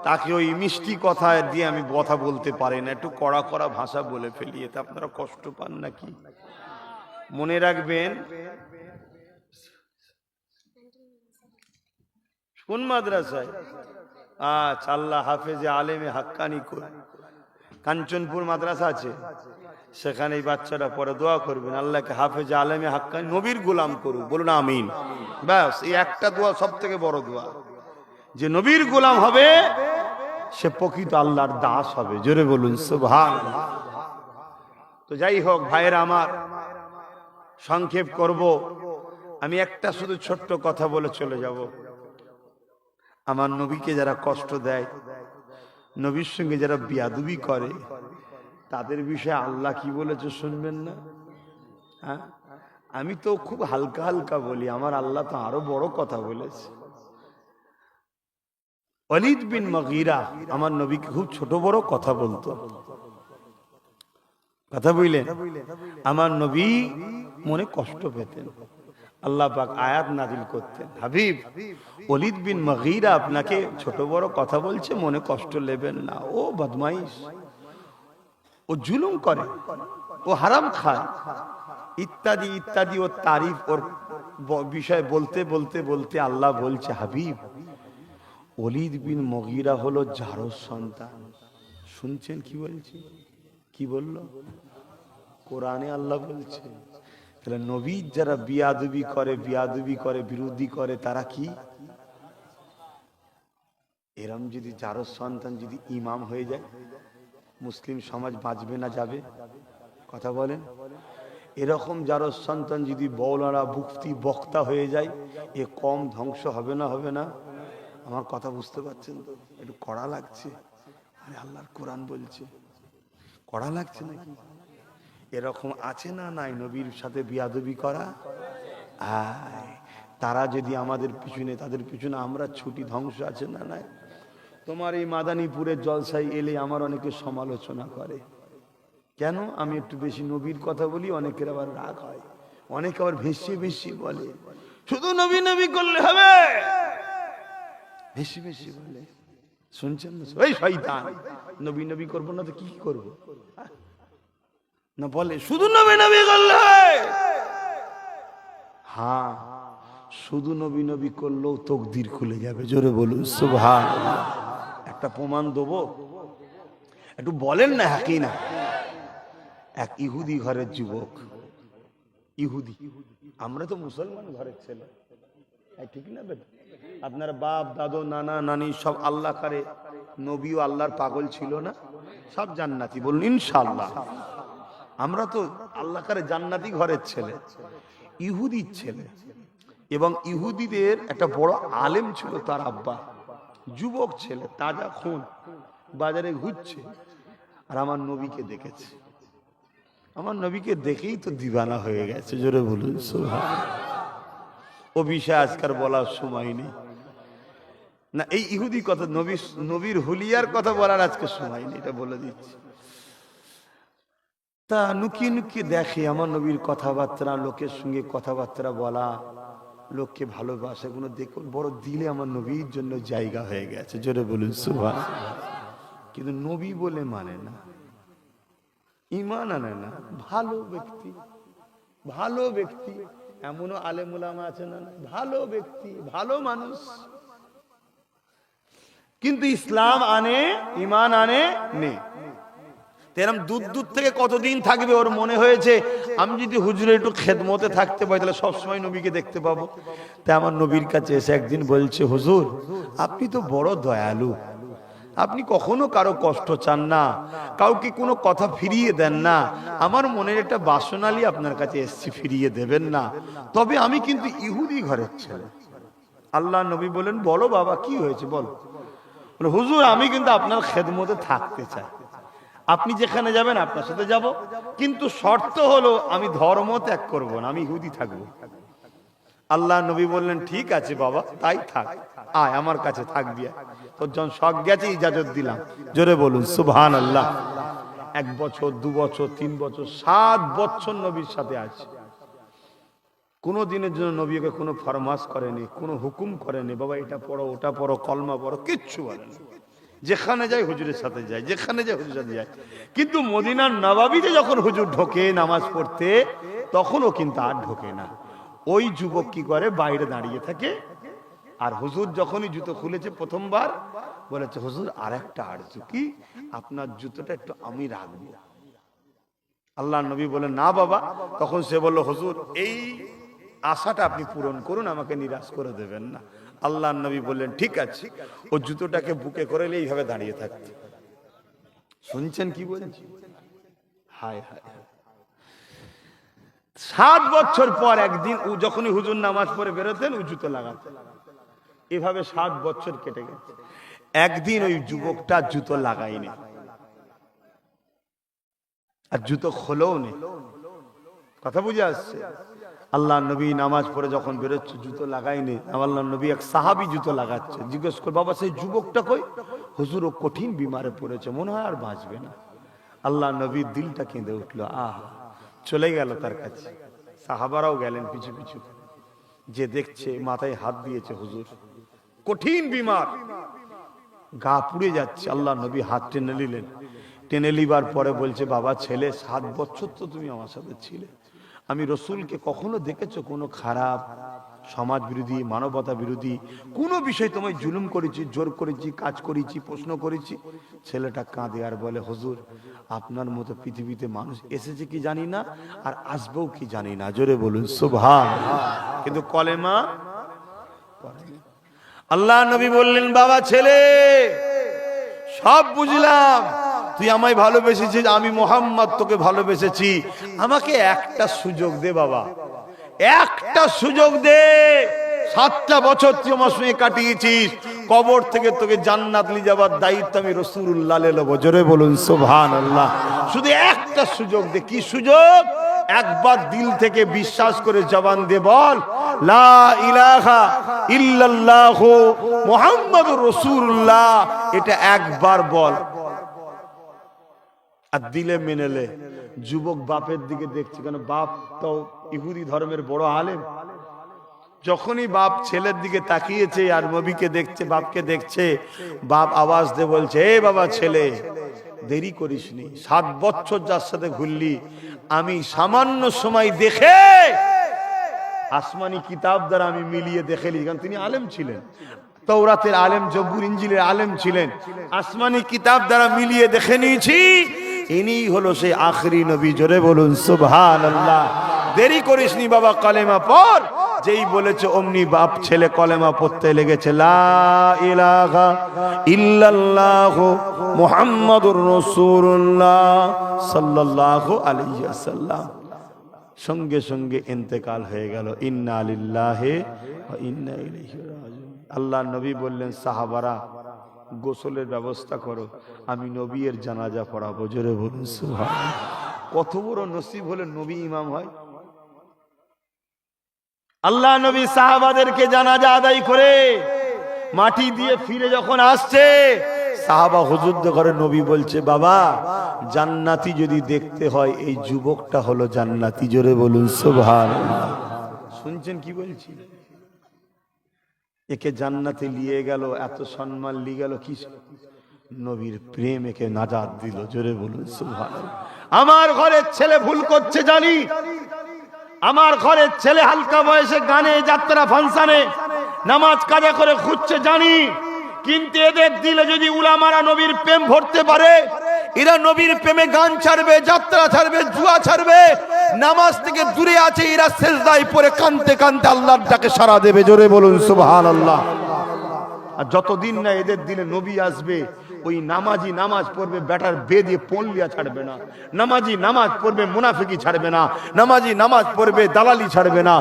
তাকে ওই মিষ্টি কথা দিয়ে আমি কথা বলতে পারি না, একটু কড়া কড়া ভাষা বলে ফেলি। এতে আপনারা কষ্ট পান নাকি? মনে রাখবেন, কোন মাদ্রাসায়? আচ্ছা, আল্লাহ হাফেজে আলেমে হাক্কানি করে কাঞ্চনপুর মাদ্রাসা আছে, সেখানে এই বাচ্চারা পরে দোয়া করবেন আল্লাহকে হাফেজে আলেমে হাক্কানি নবীর গোলাম করুক। বলুন আমিন। ব্যাস, এই একটা দোয়া সব থেকে বড় দোয়া। যে নবীর গোলাম হবে সে প্রকৃত আল্লাহর দাস হবে। জোরে বলুন সুবহানাল্লাহ। তো যাই হোক ভাইয়েরা আমার, সংক্ষেপ করব। আমি একটা শুধু ছোট্ট কথা বলে চলে যাব। আমার নবীকে যারা কষ্ট দেয়, নবীর সঙ্গে যারা বিয়াদবি করে, তাদের বিষয়ে আল্লাহ কি বলেছে শুনবেন না? হ্যাঁ, আমি তো খুব হালকা হালকা বলি, আমার আল্লাহ তো আরো বড় কথা বলেছে। ওয়ালিদ বিন মুগীরা আমার নবীকে খুব ছোট বড় কথা বলতো। কথা বুঝলেন? আমার নবী মনে কষ্ট পেতেন, আল্লাহ পাক আয়াত নাজিল করতেন, হাবিব ওয়ালিদ বিন মুগীরা আপনাকে ছোট বড় কথা বলছে, মনে কষ্ট নেবেন না। ও বদমাইশ, ও জুলুম করে, ও হারাম খায়, ইত্যাদি ইত্যাদি। ওর তারিফ, ওর বিষয় বলতে বলতে বলতে আল্লাহ বলছে, হাবিব ওয়ালিদ বিন মুগীরা হলো জারজ সন্তান। শুনছেন কি বলছি? কি বলল? কোরআনে আল্লাহ বলছে। তাহলে নবীর যারা বিয়াদবি করে, বিয়াদবি করে, বিরোধী করে, তারা কি? এরম যদি জারজ সন্তান যদি ইমাম হয়ে যায়, মুসলিম সমাজ বাঁচবে না যাবে? কথা বলেন। এরকম জারজ সন্তান যদি মওলানা মুফতি বক্তা হয়ে যায়, এ কম ধ্বংস হবে না? হবে না? আমার কথা বুঝতে পারছেন তো? একটু কড়া লাগছে, আরে আল্লাহর কোরআন বলছে, কড়া লাগছে নাকি? এরকম আছে না নাই নবীর সাথে বিয়াদবি করা? তারা যদি আমাদের পিছনে, তাদের পিছনে আমরা ছুটি, ধ্বংস আছে না নাই? তোমার এই মাদারীপুরের জলসায় এলে আমার অনেকে সমালোচনা করে, কেন আমি একটু বেশি নবীর কথা বলি, অনেকের আবার রাগ হয়, অনেকে আবার বেশি বেশি বলে শুধু নবী নবী করলে হবে, বেশি বেশি বলে। শুনছেন না? ওই শয়তান, নবী নবী করবো না তো কি করব? না বলে শুধু নবী নবী করলে হয়। হ্যাঁ, শুধু নবী নবী করলেও তকদির খুলে যাবে। জোরে বলুন সুবহানাল্লাহ। একটা প্রমাণ দেবো, একটু বলেন না, হ্যাঁ কি না? এক ইহুদি ঘরের যুবক, ইহুদি, আমরা তো মুসলমান ঘরের ছেলে, ঠিক না বেটা? আপনার বাপ দাদু নানা নানি সব আল্লাহ করে, নবীও আল্লাহর পাগল ছিল না? সব জান্নাতি, বলুন ইনশাআল্লাহ। আমরা তো আল্লাহ করে জান্নাতি ঘরের ছেলে, ইহুদির ছেলে। এবং ইহুদিদের একটা বড় আলেম ছিল তার আব্বা, যুবক ছেলে, তাজা খুন, বাজারে ঘুরছে, আর আমার নবীকে দেখেছে। আমার নবীকে দেখেই তো দিবানা হয়ে গেছে। জোরে বলুন সুবহানাল্লাহ। ও বিষয় আজকাল বলার সময় নেই না, এই ইহুদি কথা, নবীর হুলিয়ার কথা বলার আজকে সময় নেই, এটা বলে দিচ্ছি। তা নুকিয়ে নুকিয়ে দেখে আমার নবীর কথাবার্তা, লোকের সঙ্গে কথাবার্তা বলা, লোককে ভালোবাসা, কোনো দেখুন বড় দিলে আমার নবীর জন্য জায়গা হয়ে গেছে। জোরে বলুন সুবহানাল্লাহ। কিন্তু নবী বলে মানে না, ঈমান আনে না। ভালো ব্যক্তি, ভালো ব্যক্তি, এমনও আলেম ওলামা আছে না, ভালো ব্যক্তি, ভালো মানুষ, কিন্তু ইসলাম আনে, ঈমান আনে নে। এরকম দূর দূর থেকে কতদিন থাকবে, ওর মনে হয়েছে আমি যদি হুজুরে একটু খেদমতে থাকতে পাই তাহলে সবসময় নবীকে দেখতে পাবো। তাই আমার নবীর কাছে এসে একদিন বলছে, হুজুর আপনি তো বড় দয়ালু, আপনি কখনো কারো কষ্ট চান না, কাউকে কোনো কথা ফিরিয়ে দেন না। আমার মনের একটা বাসনালি আপনার কাছে এসছি, ফিরিয়ে দেবেন না। তবে আমি কিন্তু ইহুদি ঘরের ছেলে। আল্লাহ নবী বলেন, বলো বাবা কি হয়েছে বলো। হুজুর আমি কিন্তু আপনার খেদমতে থাকতে চাই, আপনি যেখানে যাবেন আপনার সাথে যাব, কিন্তু শর্ত হলো আমি ধর্ম ত্যাগ করবো না, আমি ইহুদি থাকবো। আল্লাহ নবী বললেন, ঠিক আছে বাবা তাই থাক, আয় আমার কাছে থাক দিয়া, তোর যখন শখ গেছে ইজাজত দিলাম। জোরে বলুন সুবহানাল্লাহ। 1 বছর 2 বছর 3 বছর 7 বছর নবীর সাথে আছে। কোনো দিনের জন্য নবীকে কোনো ফরমাস করেনি, কোনো হুকুম করেনি, বাবা এটা পড়ো ওটা পড়ো কলমা পড়ো, কিচ্ছু বলেনি। যেখানে যায় হুজুরের সাথে যায়, যেখানে যায় হুজুরের সাথে যায়। কিন্তু মদিনার নবাবিতে যখন হুজুর ঢোকে নামাজ পড়তে, তখনও কিন্তু আর ঢোকে না। ওই যুবক কি করে, বাইরে দাঁড়িয়ে থাকে। আর হুজুর যখনই জুতো খুলেছে প্রথমবার, বলেছে হুজুর আর একটা আরজু, কি আপনার জুতোটা একটু আমি রাখবো। আল্লাহ নবী বলেন, না বাবা। তখন সে বলল, হুজুর এই আশাটা আপনি পূরণ করুন, আমাকে নিরাশ করে দেবেন না। আল্লাহ নবী বললেন, ঠিক আছে। ও জুতোটাকে বুকে করে এইভাবে দাঁড়িয়ে থাকতে। শুনছেন কি বলছি? হায় হায়। 7 বছর পর একদিন যখনই হুজুর নামাজ পড়ে বেরোতেন ও জুতো লাগাতেন। এভাবে 7 বছর কেটে গেছে। একদিন ওই যুবকটা জুতো লাগায়নি, আর জুতো খোলেও নেই। কথা বুঝে আসছে? আল্লাহ নবী নামাজ পড়ে যখন বেরোচ্ছে জুতো লাগায়নি। আল্লাহ নবী এক সাহাবী জুতো লাগাচ্ছে। জিজ্ঞেস করে, বাবা সেই যুবকটা কই? হুজুর ও কঠিন বিমারে পড়েছে, মনে হয় আর বাঁচবে না। আল্লাহ নবীর দিলটা কেঁদে উঠলো। আহা, চলে গেল তার কাছে। সাহাবারাও গেলেন পিছু পিছু, যে দেখছে মাথায় হাত দিয়েছে হুজুর, কঠিন বিমার, গা পুড়ে যাচ্ছে। আল্লাহ নবী হাত টেনে নিলেন। টেনে লিবার পরে বলছে, বাবা ছেলে, 7 বছর তো তুমি আমার সাথে ছিলে, আমি রসুলকে কখনো দেখেছো কোনো খারাপ, সমাজ বিরোধী, মানবতা বিরোধী কোনো বিষয় তোমায় জুলুম করেছি, জোর করেছি, কাজ করেছি, প্রশ্ন করেছি? ছেলেটা কাঁদে আর বলে, হুজুর আপনার মতো পৃথিবীতে মানুষ এসেছে কি জানি না, আর আসবেও কি জানি না। জোরে বলুন সুবহানাল্লাহ। কিন্তু কলেমা পড়েনি। আল্লাহ নবী বললেন, বাবা ছেলে, সব বুঝলাম, তুই আমায় ভালোবেসেছিস, আমি মুহাম্মদ তোকে ভালোবেসেছি, আমাকে একটা সুযোগ দে বাবা, একটা সুযোগ দে। 7টা বছর তুই আমার সঙ্গে কাটিয়েছিস, কবর থেকে তোকে জান্নাত নিয়ে যাবার দায়িত্ব আমি রাসূলুল্লাহ নেব। জোরে বলুন সুবহানাল্লাহ। শুধু একটা সুযোগ দে। কি সুযোগ? একবার দিল থেকে বিশ্বাস করে জবান দিয়ে বল, লা ইলাহা ইল্লাল্লাহু মুহাম্মাদুর রাসূলুল্লাহ, এটা একবার বল, আর দিলে মেনেলে। যুবক বাপের দিকে দেখছে, কেন বাপ তো ইহুদি ধর্মের বড় আলেম। যখনই বাপ ছেলের দিকে তাকিয়েছে আর নবীকে দেখছে, বাপকে দেখছে, বাপ আওয়াজ দিয়ে বলছে, এ বাবা ছেলে, দেরি করিসনি, 7 বছর যার সাথে ঘুরলি, আমি সামান্য সময় দেখে আসমানি কিতাব দ্বারা আমি মিলিয়ে দেখেলি, কারণ তিনি আলেম ছিলেন, তওরাতের আলেম, জবুর ইনজিলের আলেম ছিলেন। আসমানি কিতাব দ্বারা মিলিয়ে দেখে নিয়েছি, ইনি হলো সেই আখরি নবী। জোরে বলুন সুবহানাল্লাহ। দেরি করিসনি বাবা, কলেমা পড়। যেই বলেছে অমনি বাপ ছেলে কলেমা পড়তে লেগেছে, লা ইলাহা ইল্লাল্লাহু মুহাম্মাদুর রাসূলুল্লাহ সাল্লাল্লাহু আলাইহি ওয়াসাল্লাম। সঙ্গে সঙ্গে ইন্তেকাল হয়ে গেল। ইন্না লিল্লাহি ওয়া ইন্না ইলাইহি রাজিউন। আল্লাহ নবী বললেন, সাহাবারা গোসলের ব্যবস্থা করো, আমি নবীর জানাজা পড়াবো। জোরে বলুন সুবহানাল্লাহ। কত বড় নসিব হলে নবী ইমাম হয়। আল্লাহ নবী সাহাবাদেরকে জানাজা আদায় করে মাটি দিয়ে ফিরে যখন আসছে, সাহাবা হুজুর করে নবী বলছে, বাবা জান্নাতি যদি দেখতে হয় এই যুবকটা হলো জান্নাতি। জোরে বলুন সুবহানাল্লাহ। শুনছেন কি বলছি? একে জান্নাতে নিয়ে গেল, এত সম্মান নিয়ে গেল কি? নবীর প্রেম একে নাজাত দিল। জোরে বলুন সুবহানাল্লাহ। আমার ঘরের ছেলে ভুল করছে জানি, আমার ঘরের ছেলে হালকা বয়সে গানে, যাত্রা, ফাংশনে, নামাজ কাজা করে খুঁজছে জানি, কিন্তু এদের দিলে যদি উলামারা নবীর প্রেম ভরতে পারে, এরা নবীর প্রেমে গান ছাড়বে, যাত্রা ছাড়বে, জুয়া ছাড়বে, নামাজ থেকে দূরে আছে, এরা সেজদায় পড়ে কাঁদতে কাঁদতে আল্লাহর ডাকে সাড়া দেবে। জোরে বলুন সুবহানাল্লাহ। আর যতদিন না এদের দিলে নবী আসবে, ওই নামাজি নামাজ পড়বে, বেটার বে দিয়ে পল্লিয়া ছাড়বে না, নামাজি নামাজ পড়বে, মুনাফিকি ছাড়বে না, নামাজি নামাজ পড়বে, দালালি ছাড়বে না।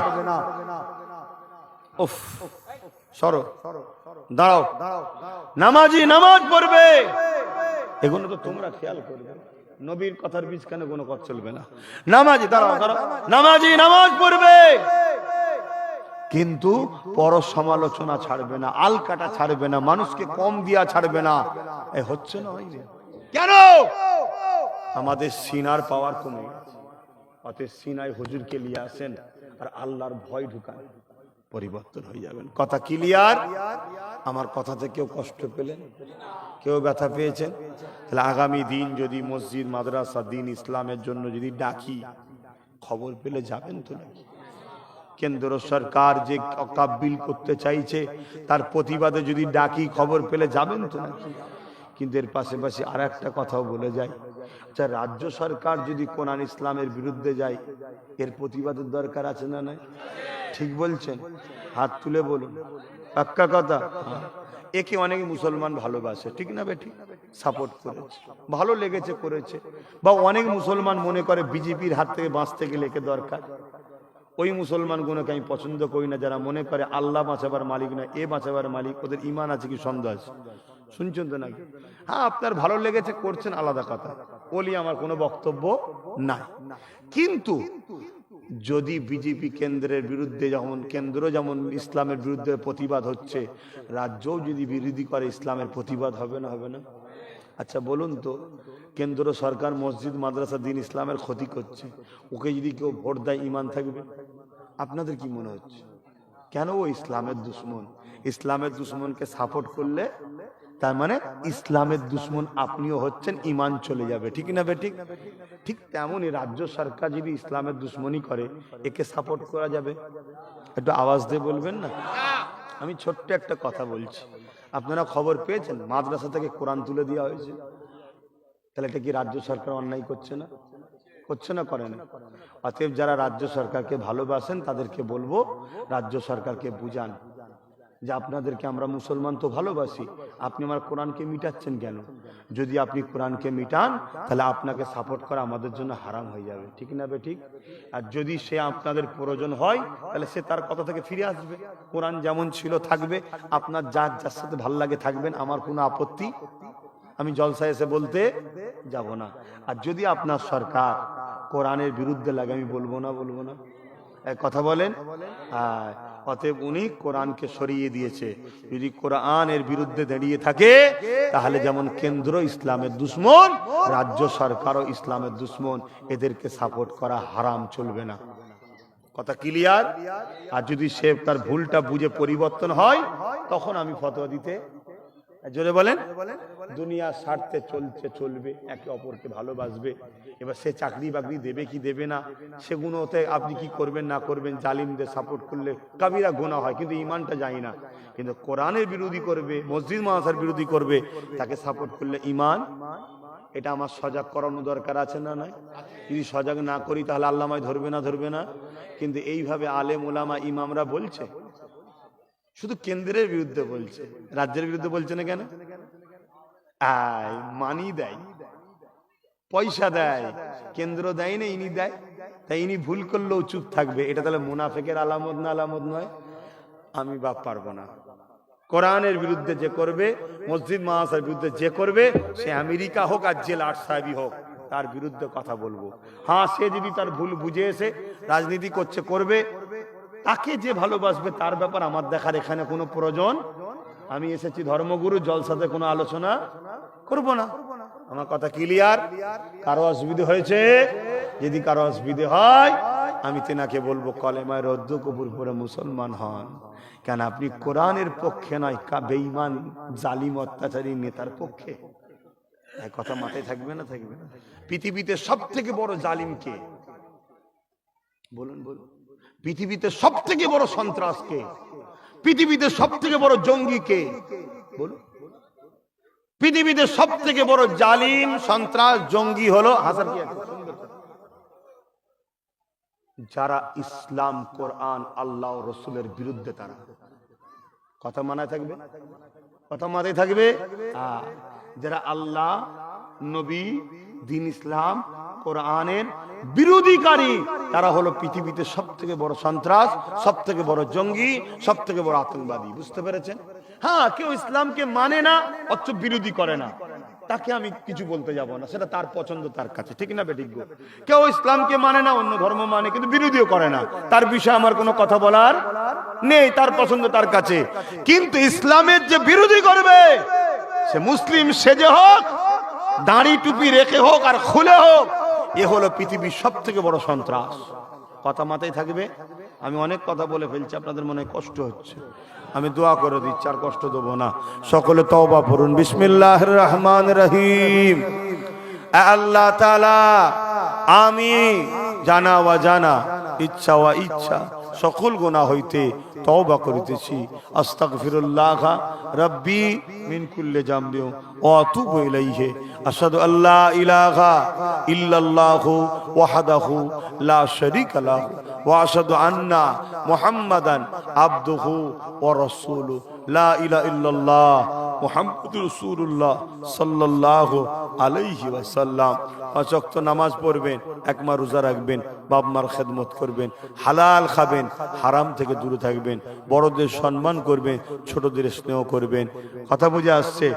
উফ, সরো, দাঁড়াও, নামাজি নামাজ পড়বে, এগুলো তো তোমরা খেয়াল করবে। নবীর কথার বীজখানে কোনো কথা চলবে না। নামাজি, দাঁড়াও দাঁড়াও, নামাজি নামাজ পড়বে, কিন্তু পর সমালোচনা ছাড়বে না, আলকাটা ছাড়বে না, মানুষকে কম দিয়া ছাড়বে না। এ হচ্ছে না, হয়নি কেন? আমাদের সিনার পাওয়ার কমে গেছে। অতএব সিনায় হুজুরকে নিয়ে আসেন আর আল্লাহর ভয় ঢুকান, পরিবর্তন হয়ে যাবেন। কথা ক্লিয়ার? আমার কথাতে কেউ কষ্ট পেলেন? কেউ ব্যথা পেয়েছেন? তাহলে আগামী দিন যদি মসজিদ, মাদ্রাসা, দিন ইসলামের জন্য যদি ডাকি, খবর পেলে যাবেন তো নাকি? কেন্দ্র সরকার যে কাব্বিল করতে চাইছে তার প্রতিবাদে যদি ডাকি, খবর পেলে যাবেন তো নাকি? কিন্তু এর পাশাপাশি আর একটা কথাও বলে যায়, আচ্ছা রাজ্য সরকার যদি কোরআন ইসলামের বিরুদ্ধে যায়, এর প্রতিবাদের দরকার আছে না নাই? ঠিক বলছেন? হাত তুলে বলুন, পাক্কা কথা। একে অনেক মুসলমান ভালোবাসে, ঠিক না বেঠিক? সাপোর্ট করেছে, ভালো লেগেছে করেছে। বা অনেক মুসলমান মনে করে বিজেপির হাত থেকে বাঁচতে গেলে একে দরকার। ওই মুসলমানগুলোকে আমি পছন্দ করি না যারা মনে করে আল্লাহ বাঁচাবার মালিক না, এ বাঁচাবার মালিক। ওদের ইমান আছে কি সন্দেহ আছে? শুনছেন তো নাকি? হ্যাঁ, আপনার ভালো লেগেছে করছেন, আলাদা কথা, বলি আমার কোনো বক্তব্য নাই। কিন্তু যদি বিজেপি কেন্দ্রের বিরুদ্ধে, কেন্দ্র যেমন ইসলামের বিরুদ্ধে প্রতিবাদ হচ্ছে, রাজ্যও যদি বিরোধী করে ইসলামের প্রতিবাদ হবে না? হবে না? আচ্ছা বলুন তো, কেন্দ্র সরকার মসজিদ মাদ্রাসা দিন ইসলামের ক্ষতি করছে, ওকে যদি কেউ ভোট দেয় ইমান থাকবে? আপনাদের কি মনে হচ্ছে? কেন? ও ইসলামের দুশ্মন। ইসলামের দুশ্মনকে সাপোর্ট করলে তার মানে ইসলামের দুশ্মন আপনিও হচ্ছেন, ইমান চলে যাবে। ঠিক না বেঠিক? ঠিক তেমনই রাজ্য সরকার যদি ইসলামের দুশ্মনী করে, একে সাপোর্ট করা যাবে? একটু আওয়াজ দিয়ে বলবেন না? আমি ছোট্ট একটা কথা বলছি, আপনারা খবর পেয়েছেন মাদ্রাসা থেকে কোরআন তুলে দেওয়া হয়েছে। তাহলে এটা কি রাজ্য সরকার অন্যায় করছে না? করছে না? করে না? অতএব যারা রাজ্য সরকারকে ভালোবাসেন তাদেরকে বলবো, রাজ্য সরকারকে বুঝান যে আপনাদেরকে আমরা মুসলমান তো ভালোবাসি, আপনি আমার কোরআনকে মিটাচ্ছেন কেন? যদি আপনি কোরআনকে মিটান তাহলে আপনাকে সাপোর্ট করা আমাদের জন্য হারাম হয়ে যাবে। ঠিক না বেঠিক? আর যদি সে আপনাদের প্রয়োজন হয় তাহলে সে তার কথা থেকে ফিরে আসবে, কোরআন যেমন ছিল থাকবে, আপনার যার যার সাথে ভাল লাগে থাকবেন, আমার কোনো আপত্তি, আমি জলসায় এসে বলতে যাব না। আর যদি আপনার সরকার কোরআনের বিরুদ্ধে লাগে, আমি বলবো না? বলবো না? এক কথা বলেন। অতএব উনি কোরআনকে সরিয়ে দিয়েছে। যদি কোরআনের বিরুদ্ধে দাঁড়িয়ে থাকে তাহলে যেমন কেন্দ্র ইসলামের দুশ্মন, রাজ্য সরকারও ইসলামের দুশ্মন, এদেরকে সাপোর্ট করা হারাম, চলবে না। কথা ক্লিয়ার? আর যদি সে তার ভুলটা বুঝে পরিবর্তন হয় তখন আমি ফতোয়া দিতে, জোরে বলেন, দুনিয়ার স্বার্থে চলছে, চলবে, একে অপরকে ভালোবাসবে। এবার সে চাকরি বাকরি দেবে কি দেবে না সেগুলোতে আপনি কি করবেন না করবেন, জালিমদের সাপোর্ট করলে কাবিরা গুনাহ হয়, কিন্তু ইমানটা যায় না। কিন্তু কোরআনের বিরোধী করবে, মসজিদ মাদ্রাসার বিরোধী করবে, তাকে সাপোর্ট করলে ইমান, এটা আমার সজাগ করানো দরকার আছে না? নাই? যদি সজাগ না করি তাহলে আল্লাহ আমায় ধরবে না? ধরবে না? কিন্তু এইভাবে আলেম ওলামা ইমামরা বলছে, শুধু কেন্দ্রের বিরুদ্ধে বলছে, রাজ্যের বিরুদ্ধে বলছে না কেন? মানি দেয়, পয়সা দেয়, কেন্দ্র দেয় না, ইনি দেয়, তাই ইনি ভুল করলেও চুপ থাকবে। এটা তাহলে মুনাফিকের আলামত না? আলামত নয়? আমি বাপ পারবো না। কোরআনের বিরুদ্ধে যে করবে, মসজিদ মাদ্রাসার বিরুদ্ধে যে করবে, সে আমেরিকা হোক আর যে লাট সাহেবই হোক, তার বিরুদ্ধে কথা বলবো। হ্যাঁ, সে যদি তার ভুল বুঝে এসে রাজনীতি করছে, করবে, তাকে যে ভালোবাসবে তার ব্যাপার আমার দেখার এখানে কোনো প্রয়োজন। আমি এসেছি ধর্মগুরু, জলসাতে কোনো আলোচনা করব না। আমার কথা ক্লিয়ার? কারো অসুবিধা হয়েছে? যদি কারো অসুবিধা হয় আমি তেনাকে বলবো কলেমায় রদ্দ কবুল করে মুসলমান হন। কেন আপনি কোরআনের পক্ষে নয়, বেঈমান জালিম অত্যাচারী নেতার পক্ষে। এক কথা মাথায় থাকবে না? থাকবে না? পৃথিবীতে সব থেকে বড় জালিম কে? বলুন বলুন। পৃথিবীতে সব থেকে বড় সন্ত্রাস কে? পৃথিবীতে সব থেকে বড় জঙ্গি কে? বলুন। পৃথিবীতে সব থেকে বড় জালিম সন্ত্রাস জঙ্গি হলো হাসান কি যারা ইসলাম, কোরআন, আল্লাহ রসুলের বিরুদ্ধে, তারা। কথা মানায় থাকবে? কথা মাথায় থাকবে? যারা আল্লাহ, নবী, দিন ইসলাম, কোরআনের বিরোধীকারী, তারা হলো পৃথিবীতে সব থেকে বড় সন্ত্রাস, সব থেকে বড় জঙ্গি, সব থেকে বড় আতঙ্কবাদী। বুঝতে পেরেছেন? হ্যাঁ, কেউ ইসলামকে মানে না অথচ বিরোধী করে না, তাকে আমি কিছু বলতে যাব না, সেটা তার পছন্দ, তার কাছে। ঠিক না বেঠিক? কেউ ইসলামকে মানে না, অন্য ধর্ম মানে, কিন্তু বিরোধীও করে না, তার বিষয়ে আমার কোনো কথা বলার নেই, তার পছন্দ তার কাছে। কিন্তু ইসলামের যে বিরোধী করবে, সে মুসলিম সেজে হোক, দাড়ি টুপি রেখে হোক আর খুলে হোক, এ হলো পৃথিবীর সব থেকে বড় সন্ত্রাস। কথা মাথায় থাকবে? আমি অনেক কথা বলে ফেলছি, আপনাদের মনে কষ্ট হচ্ছে, আমি দোয়া করে দিচ্ছি, আর কষ্ট দেবো না। সকলে তওবা পড়ুন। বিসমিল্লাহির রহমানির রহিম। আল্লাহ তাআলা, আমি জানা ওয়া জানা, ইচ্ছা ওয়া ইচ্ছা সকল গুনাহ হইতে তওবা করিতেছি। আস্তাগফিরুল্লাহ রাব্বি মিন কুল্লি জামবি ওয়া আতুবু ইলাইহি। আশহাদু আল্লা ইলাহা ইল্লাল্লাহু ওয়াহদাহু লা শারীকা লাহু ওয়া আশহাদু আন্না মুহাম্মাদান আবদুহু ওয়া রাসূলুহু। লা ইলাহা ইল্লাল্লাহ মুহাম্মদুর রাসূলুল্লাহ সাল্লাল্লাহু আলাইহি ওয়াসাল্লাম। 5 ওয়াক্ত নামাজ পড়বেন, এক মাস রোজা রাখবেন, বাপ মার খেদমত করবেন, হালাল খাবেন, হারাম থেকে দূরে থাকবেন, বড়দের সম্মান করবেন, ছোটদের স্নেহ করবেন। কথা বুঝে আসছে?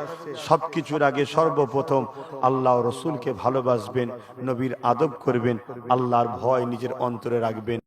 সবকিছুর আগে সর্বপ্রথম আল্লাহ ও রসুলকে ভালোবাসবেন, নবীর আদব করবেন, আল্লাহর ভয় নিজের অন্তরে রাখবেন।